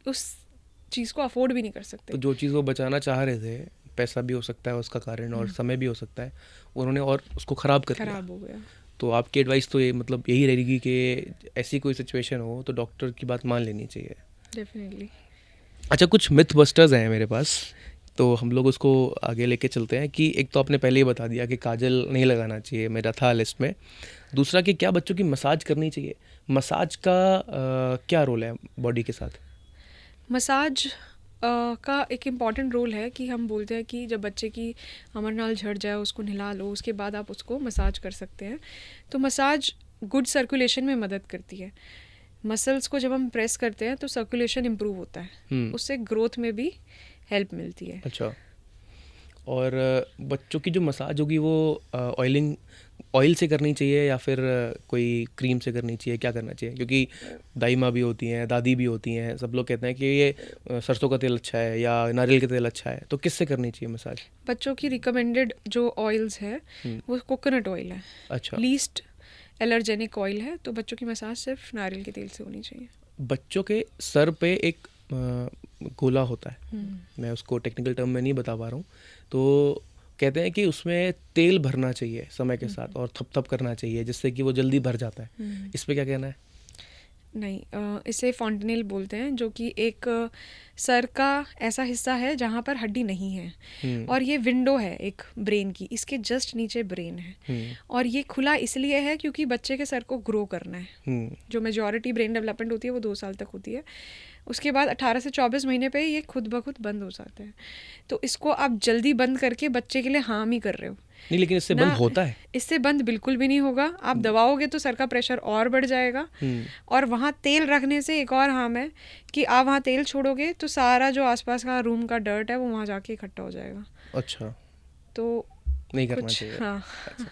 उस चीज़ को अफोर्ड भी नहीं कर सकते। तो जो चीज़ वो बचाना चाह रहे थे, पैसा भी हो सकता है उसका कारण और समय भी हो सकता है, उन्होंने और उसको ख़राब कर दिया। ख़राब हो गया। तो आपकी एडवाइस तो ये मतलब यही रहेगी कि ऐसी कोई सिचुएशन हो तो डॉक्टर की बात मान लेनी चाहिए। डेफिनेटली। अच्छा, कुछ मिथ बस्टर्स हैं मेरे पास, तो हम लोग उसको आगे लेके चलते हैं। कि एक तो आपने पहले ही बता दिया कि काजल नहीं लगाना चाहिए, मेरा था लिस्ट में। दूसरा कि क्या बच्चों की मसाज करनी चाहिए? मसाज का क्या रोल है बॉडी के साथ? मसाज का एक इम्पॉर्टेंट रोल है कि हम बोलते हैं कि जब बच्चे की अमरनाल झड़ जाए, उसको नहला लो, उसके बाद आप उसको मसाज कर सकते हैं। तो मसाज गुड सर्कुलेशन में मदद करती है। मसल्स को जब हम प्रेस करते हैं तो सर्कुलेशन इम्प्रूव होता है, उससे ग्रोथ में भी हेल्प मिलती है। अच्छा। और बच्चों की जो मसाज होगी वो ऑयल से करनी चाहिए या फिर कोई क्रीम से करनी चाहिए, क्या करना चाहिए? क्योंकि दाई माँ भी होती हैं, दादी भी होती हैं, सब लोग कहते हैं कि ये सरसों का तेल अच्छा है या नारियल का तेल अच्छा है, तो किससे करनी चाहिए मसाज? बच्चों की रिकमेंडेड जो ऑयल्स है हम्म, वो कोकोनट ऑयल है, अच्छा। लीस्ट एलर्जेनिक ऑयल है, तो बच्चों की मसाज सिर्फ नारियल के तेल से होनी चाहिए। बच्चों के सर पे एक गोला होता है, हम्म, मैं उसको टेक्निकल टर्म में नहीं बता पा रहा हूँ, तो कहते हैं कि उसमें तेल भरना चाहिए समय के साथ और थप-थप करना चाहिए जिससे कि वो जल्दी भर जाता है। हम्म। इस पे क्या कहना है? नहीं, इसे फॉन्टनेल बोलते हैं, जो कि एक सर का ऐसा हिस्सा है जहाँ पर हड्डी नहीं है, हुँ, और ये विंडो है एक ब्रेन की, इसके जस्ट नीचे ब्रेन है, हुँ, और ये खुला इसलिए है क्योंकि बच्चे के सर को ग्रो करना है। हुँ। जो मेजॉरिटी ब्रेन डेवलपमेंट होती है वो 2 साल तक होती है, उसके बाद 18 से 24 महीने पे ये खुद ब खुद बंद हो जाता है। तो इसको आप जल्दी बंद करके बच्चे के लिए हार्म ही कर रहे हो नहीं, लेकिन इससे बंद ना। होता है? इससे बंद बिल्कुल भी नहीं होगा, आप दबाओगे तो सर का प्रेशर और बढ़ जाएगा, हुँ, और वहाँ तेल रखने से एक और हार्म है कि आप वहाँ तेल छोड़ोगे तो सारा जो आसपास का रूम का डर्ट है वो वहाँ जाके इकट्ठा हो जाएगा। अच्छा, तो नहीं करना कुछ, चाहिए। हाँ। अच्छा।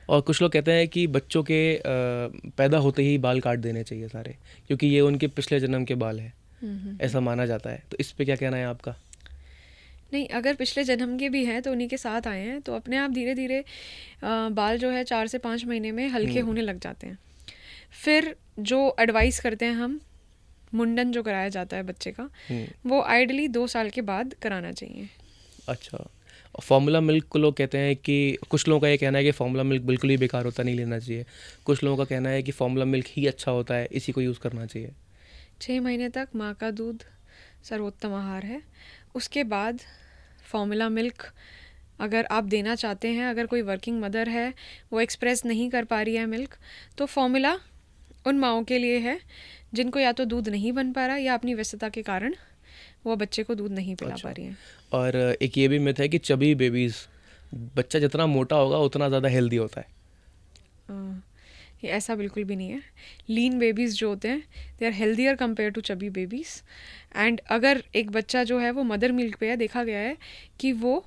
और कुछ लोग कहते हैं कि बच्चों के पैदा होते ही बाल काट देने चाहिए सारे, क्योंकि ये उनके पिछले जन्म के बाल हैं, ऐसा माना जाता है। तो इस पे क्या कहना है आपका? नहीं, अगर पिछले जन्म के भी हैं तो उन्हीं के साथ आए हैं, तो अपने आप धीरे धीरे बाल जो है 4 से 5 महीने में हल्के हुँ, होने लग जाते हैं। फिर जो एडवाइस करते हैं हम, मुंडन जो कराया जाता है बच्चे का, हुँ, वो आइडली 2 साल के बाद कराना चाहिए। अच्छा। और फॉर्मूला मिल्क को लोग कहते हैं कि कुछ लोगों का ये कहना है कि फॉर्मूला मिल्क बिल्कुल ही बेकार होता है, नहीं लेना चाहिए। कुछ लोगों का कहना है कि फॉर्मूला मिल्क ही अच्छा होता है, इसी को यूज़ करना चाहिए। 6 महीने तक माँ का दूध सर्वोत्तम आहार है, उसके बाद फॉर्मूला मिल्क अगर आप देना चाहते हैं, अगर कोई वर्किंग मदर है वो एक्सप्रेस नहीं कर पा रही है मिल्क, तो फॉर्मूला उन माँओं के लिए है जिनको या तो दूध नहीं बन पा रहा या अपनी व्यस्तता के कारण वो बच्चे को दूध नहीं पिला अच्छा। पा रही हैं। और एक ये भी मिथ है कि चबी बेबीज़, बच्चा जितना मोटा होगा उतना ज़्यादा हेल्दी होता है। अ, ये ऐसा बिल्कुल भी नहीं है। लीन बेबीज़ जो होते हैं they are healthier compare to chubby babies, and अगर एक बच्चा जो है वो मदर मिल्क पे है, देखा गया है कि वो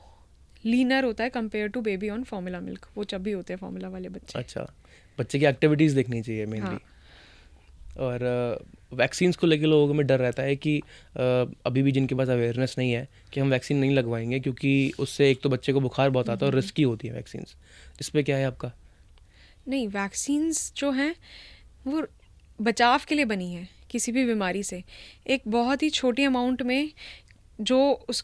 लीनर होता है compare to baby on formula milk, वो चबी होते हैं फॉर्मूला वाले बच्चे। अच्छा, बच्चे की एक्टिविटीज़ देखनी चाहिए मेनली। हाँ। और वैक्सीन्स को लेके लोगों में डर रहता है कि अभी भी जिनके पास अवेयरनेस नहीं है कि हम वैक्सीन नहीं लगवाएंगे, क्योंकि उससे एक तो बच्चे को बुखार बहुत आता है और रिस्की होती है वैक्सीन्स। इस पे क्या है आपका? नहीं, वैक्सीन्स जो हैं वो बचाव के लिए बनी है किसी भी बीमारी से। एक बहुत ही छोटी अमाउंट में जो उस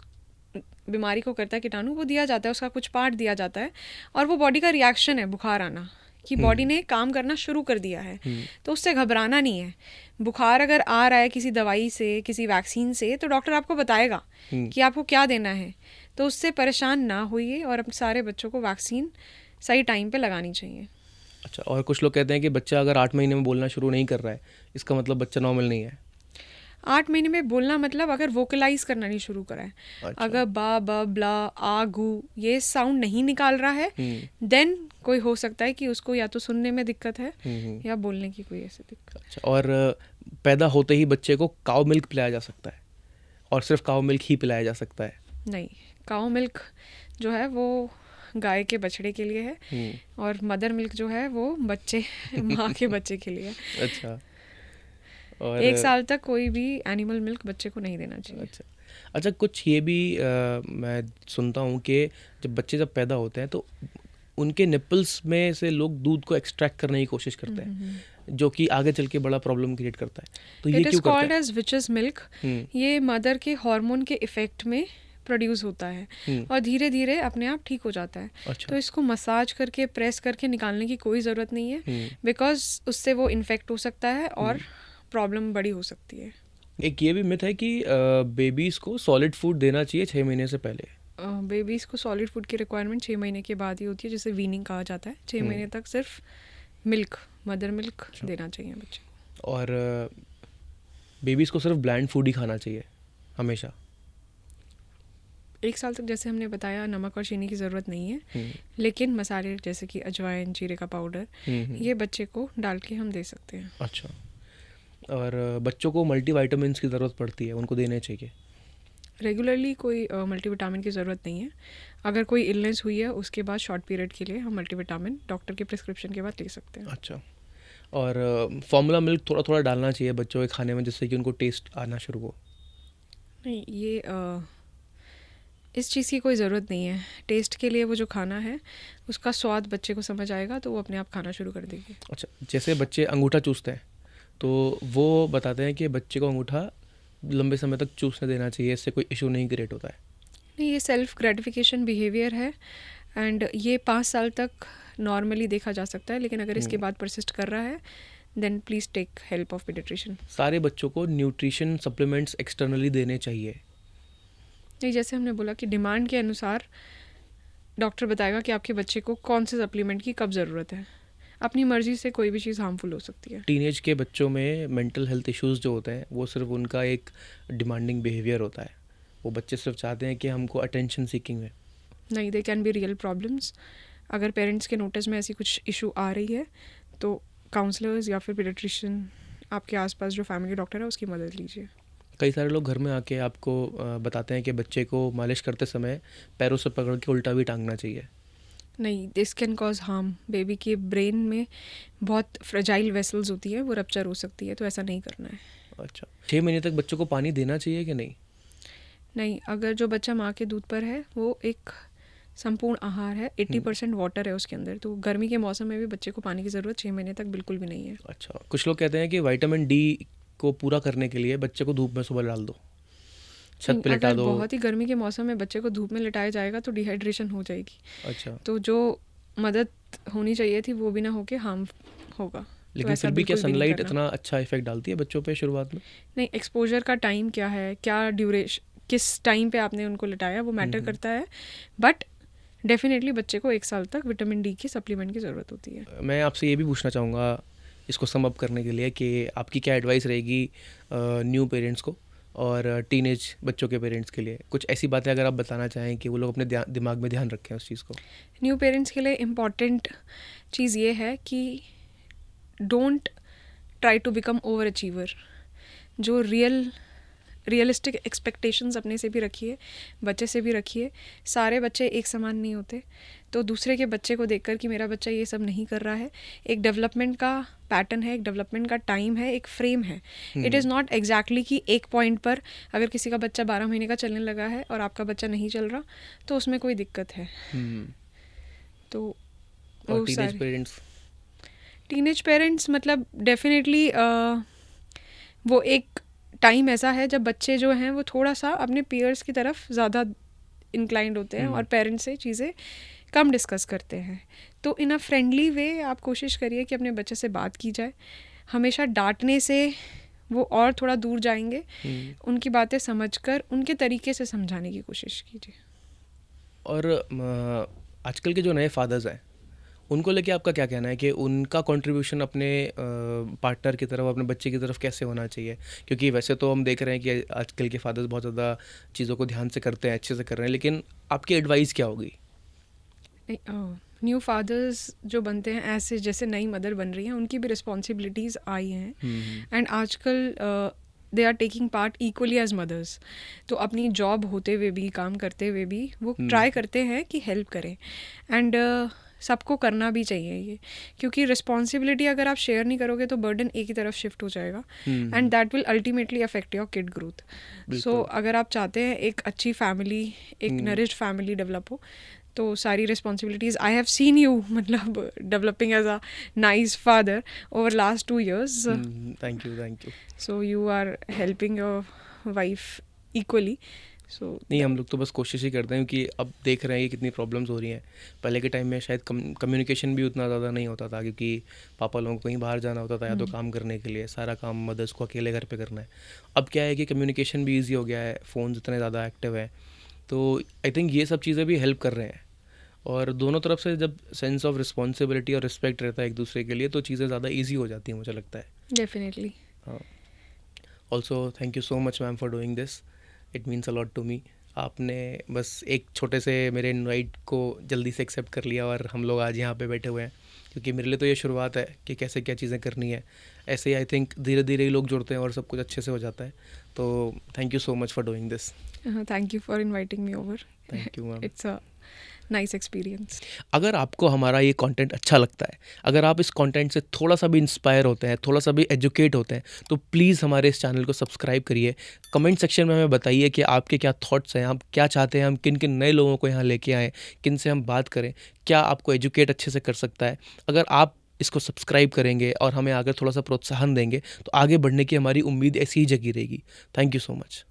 बीमारी को करता है कीटाणु, वो दिया जाता है, उसका कुछ पार्ट दिया जाता है, और वो बॉडी का रिएक्शन है बुखार आना, कि बॉडी ने काम करना शुरू कर दिया है, तो उससे घबराना नहीं है। बुखार अगर आ रहा है किसी दवाई से, किसी वैक्सीन से, तो डॉक्टर आपको बताएगा कि आपको क्या देना है, तो उससे परेशान ना होइए और अपने सारे बच्चों को वैक्सीन सही टाइम पे लगानी चाहिए। अच्छा, और कुछ लोग कहते हैं कि बच्चा अगर 8 महीने में बोलना शुरू नहीं कर रहा है, इसका मतलब बच्चा नॉर्मल नहीं है। 8 महीने में बोलना मतलब अगर वोकलाइज करना नहीं शुरू करा है, अच्छा। अगर बा ब ब्ला आ गू ये साउंड नहीं निकाल रहा है, देन कोई हो सकता है कि उसको या तो सुनने में दिक्कत है या बोलने की कोई ऐसी दिक्कत। अच्छा, और पैदा होते ही बच्चे को काऊ मिल्क पिलाया जा सकता है और सिर्फ काऊ मिल्क ही पिलाया जा सकता है? नहीं, काऊ मिल्क जो है वो गाय के बछड़े के लिए है, और मदर मिल्क जो है वो बच्चे माँ के बच्चे के लिए है। अच्छा। और 1 साल तक कोई भी एनिमल मिल्क बच्चे को नहीं देना चाहिए। अच्छा, अच्छा, कुछ ये भी मैं सुनता हूँ कि जब बच्चे जब पैदा होते हैं तो उनके निपल्स में से लोग दूध को एक्सट्रैक्ट करने की कोशिश करते हैं, जो कि आगे चल के बड़ा प्रॉब्लम क्रिएट करता है। तो ये इट इज़ क्यों करते कॉल्ड हैं? As witches milk. ये मदर के हार्मोन के इफेक्ट में प्रोड्यूस होता है और धीरे धीरे अपने आप ठीक हो जाता है। अच्छा। तो इसको मसाज करके प्रेस करके निकालने की कोई ज़रूरत नहीं है, बिकॉज उससे वो इन्फेक्ट हो सकता है और प्रॉब्लम बड़ी हो सकती है। एक ये भी मिथ है कि बेबीज़ को सॉलिड फूड देना चाहिए 6 महीने से पहले। बेबीज़ को सॉलिड फूड की रिक्वायरमेंट 6 महीने के बाद ही होती है, जिसे वीनिंग कहा जाता है। 6 महीने तक सिर्फ मिल्क, मदर मिल्क देना चाहिए बच्चे को। और बेबीज़ को सिर्फ ब्लैंड फूड ही खाना चाहिए हमेशा। 1 साल तक जैसे हमने बताया नमक और चीनी की ज़रूरत नहीं है, लेकिन मसाले जैसे कि अजवाइन, जीरे का पाउडर, ये बच्चे को डाल के हम दे सकते हैं। अच्छा, और बच्चों को मल्टीविटामिन्स की ज़रूरत पड़ती है, उनको देने चाहिए? रेगुलरली कोई मल्टीविटामिन की ज़रूरत नहीं है। अगर कोई इलनेस हुई है उसके बाद शॉर्ट पीरियड के लिए हम मल्टीविटामिन डॉक्टर के प्रिस्क्रिप्शन के बाद ले सकते हैं। अच्छा। और फॉर्मूला मिल्क थोड़ा थोड़ा डालना चाहिए बच्चों के खाने में जिससे कि उनको टेस्ट आना शुरू हो। नहीं, ये इस चीज़ की कोई ज़रूरत नहीं है। टेस्ट के लिए वो जो खाना है उसका स्वाद बच्चे को समझ आएगा तो वो अपने आप खाना शुरू कर देगी। अच्छा, जैसे बच्चे अंगूठा चूसते हैं तो वो बताते हैं कि बच्चे को अंगूठा लंबे समय तक चूसने देना चाहिए, इससे कोई इशू नहीं क्रिएट होता है। नहीं, ये सेल्फ ग्रेटिफिकेशन बिहेवियर है एंड ये 5 साल तक नॉर्मली देखा जा सकता है, लेकिन अगर इसके बाद परसिस्ट कर रहा है then please take help of paediatrician. सारे बच्चों को न्यूट्रिशन सप्लीमेंट्स एक्सटर्नली देने चाहिए। नहीं, जैसे हमने बोला कि डिमांड के अनुसार डॉक्टर बताएगा कि आपके बच्चे को कौन से सप्लीमेंट की कब ज़रूरत है। अपनी मर्ज़ी से कोई भी चीज़ हार्मफुल हो सकती है। टीनेज के बच्चों में मेंटल हेल्थ इश्यूज जो होते हैं वो सिर्फ उनका एक डिमांडिंग बिहेवियर होता है। वो बच्चे सिर्फ चाहते हैं कि हमको अटेंशन सीकिंग है। नहीं, they can be real problems. अगर पेरेंट्स के नोटिस में ऐसी कुछ इशू आ रही है तो काउंसलर्स या फिर पीडियाट्रिशियन, आपके आसपास जो फैमिली डॉक्टर है उसकी मदद लीजिए। कई सारे लोग घर में आके आपको बताते हैं कि बच्चे को मालिश करते समय पैरों से पकड़ के उल्टा भी टांगना चाहिए। नहीं, this can cause harm. Baby के ब्रेन में बहुत फ्रेजाइल वेसल्स होती है, वो रप्चर हो सकती है, तो ऐसा नहीं करना है। अच्छा, 6 महीने तक बच्चों को पानी देना चाहिए कि नहीं? नहीं, अगर जो बच्चा माँ के दूध पर है वो एक संपूर्ण आहार है, 80% वाटर है उसके अंदर, तो गर्मी के मौसम में भी बच्चे को पानी की ज़रूरत 6 महीने तक बिल्कुल भी नहीं है। अच्छा, कुछ लोग कहते हैं कि विटामिन डी को पूरा करने के लिए बच्चे को धूप में सुबह डाल दो, छत पे लिटा अगर दो। बहुत ही गर्मी के मौसम में बच्चे को धूप में लिटाया जाएगा तो डिहाइड्रेशन हो जाएगी, अच्छा, तो जो मदद होनी चाहिए थी वो भी ना होके हार्म होगा। तो लेकिन ऐसा फिर भी क्या बिल्कुल भी नहीं सनलाइट करना। इतना अच्छा इफेक्ट डालती है बच्चों पे शुरुआत में? नहीं, एक्सपोजर का टाइम क्या है, क्या ड्यूरेशन, किस टाइम पे आपने उनको लिटाया, वो मैटर करता है। बट डेफिनेटली बच्चे को 1 साल तक विटामिन डी की सप्लीमेंट की ज़रूरत होती है। मैं आपसे ये भी पूछना चाहूँगा इसको सम अप करने के लिए कि आपकी क्या एडवाइस रहेगी न्यू पेरेंट्स को और टीनेज बच्चों के पेरेंट्स के लिए? कुछ ऐसी बातें अगर आप बताना चाहें कि वो लोग अपने दिमाग में ध्यान रखें उस चीज़ को। न्यू पेरेंट्स के लिए इम्पॉर्टेंट चीज़ ये है कि don't try to become over achiever. जो रियलिस्टिक एक्सपेक्टेशंस अपने से भी रखिए, बच्चे से भी रखिए। सारे बच्चे एक समान नहीं होते, तो दूसरे के बच्चे को देखकर कि मेरा बच्चा ये सब नहीं कर रहा है, एक डेवलपमेंट का पैटर्न है, एक डेवलपमेंट का टाइम है, एक फ्रेम है। इट इज़ नॉट एग्जैक्टली कि एक पॉइंट पर अगर किसी का बच्चा 12 महीने का चलने लगा है और आपका बच्चा नहीं चल रहा तो उसमें कोई दिक्कत है। तो और वो टीनेज पेरेंट्स मतलब डेफिनेटली वो एक टाइम ऐसा है जब बच्चे जो हैं वो थोड़ा सा अपने पीयर्स की तरफ ज़्यादा इंक्लाइंड होते हैं और पेरेंट्स से चीज़ें कम डिस्कस करते हैं। तो इन अ फ्रेंडली वे आप कोशिश करिए कि अपने बच्चे से बात की जाए। हमेशा डांटने से वो और थोड़ा दूर जाएंगे। उनकी बातें समझकर उनके तरीके से समझाने की कोशिश कीजिए। और आजकल के जो नए फादर्स हैं उनको लेके आपका क्या कहना है कि उनका कंट्रीब्यूशन अपने पार्टनर की तरफ, अपने बच्चे की तरफ कैसे होना चाहिए? क्योंकि वैसे तो हम देख रहे हैं कि आजकल के फादर्स बहुत ज़्यादा चीज़ों को ध्यान से करते हैं, अच्छे से कर रहे हैं, लेकिन आपकी एडवाइस क्या होगी? न्यू फादर्स जो बनते हैं, ऐसे जैसे नई मदर बन रही हैं, उनकी भी रिस्पॉन्सिबिलिटीज़ आई हैं एंड आजकल they are taking part equally as mothers. तो अपनी जॉब होते हुए भी, काम करते हुए भी वो ट्राई करते हैं कि हेल्प करें एंड सबको करना भी चाहिए ये, क्योंकि रिस्पॉन्सिबिलिटी अगर आप शेयर नहीं करोगे तो बर्डन एक ही तरफ शिफ्ट हो जाएगा and that will ultimately affect your kid growth. So अगर आप चाहते हैं एक अच्छी फैमिली, एक नरिश्ड फैमिली डेवलप हो, तो सारी responsibilities I have seen you मतलब developing as a nice father over last 2 years। Thank you. So you are helping your wife equally. नहीं, हम लोग तो बस कोशिश ही करते हैं कि अब देख रहे हैं कि कितनी प्रॉब्लम्स हो रही हैं। पहले के टाइम में शायद कम्युनिकेशन भी उतना ज़्यादा नहीं होता था, क्योंकि पापा लोगों को कहीं बाहर जाना होता था या तो काम करने के लिए, सारा काम मदर्स को अकेले घर पे करना है। अब क्या है कि कम्युनिकेशन भी ईजी हो गया है, फ़ोन्स इतने ज़्यादा एक्टिव है, तो आई थिंक ये सब चीज़ें भी हेल्प कर रहे हैं। और दोनों तरफ से जब सेंस ऑफ रिस्पॉन्सिबिलिटी और रिस्पेक्ट रहता है एक दूसरे के लिए, तो चीज़ें ज़्यादा ईजी हो जाती हैं, मुझे लगता है। डेफिनेटली। हाँ, also thank you so much ma'am for doing this, it means a lot to me. आपने बस एक छोटे से मेरे इनवाइट को जल्दी से एक्सेप्ट कर लिया और हम लोग आज यहाँ पे बैठे हुए हैं। क्योंकि मेरे लिए तो ये शुरुआत है कि कैसे क्या चीज़ें करनी है। ऐसे ही आई थिंक धीरे धीरे ही लोग जुड़ते हैं और सब कुछ अच्छे से हो जाता है। तो thank you so much for doing this. Thank you for inviting me over. Thank you ma'am. It's a nice experience. अगर आपको हमारा ये कंटेंट अच्छा लगता है, अगर आप इस कंटेंट से थोड़ा सा भी इंस्पायर होते हैं, थोड़ा सा भी एजुकेट होते हैं, तो प्लीज़ हमारे इस चैनल को सब्सक्राइब करिए। कमेंट सेक्शन में हमें बताइए कि आपके क्या थॉट्स हैं, आप क्या चाहते हैं हम किन किन नए लोगों को यहाँ लेके आएँ, किन से हम बात करें, क्या आपको एजुकेट अच्छे से कर सकता है। अगर आप इसको सब्सक्राइब करेंगे और हमें आगे थोड़ा सा प्रोत्साहन देंगे, तो आगे बढ़ने की हमारी उम्मीद ऐसी ही जगी रहेगी। Thank you so much.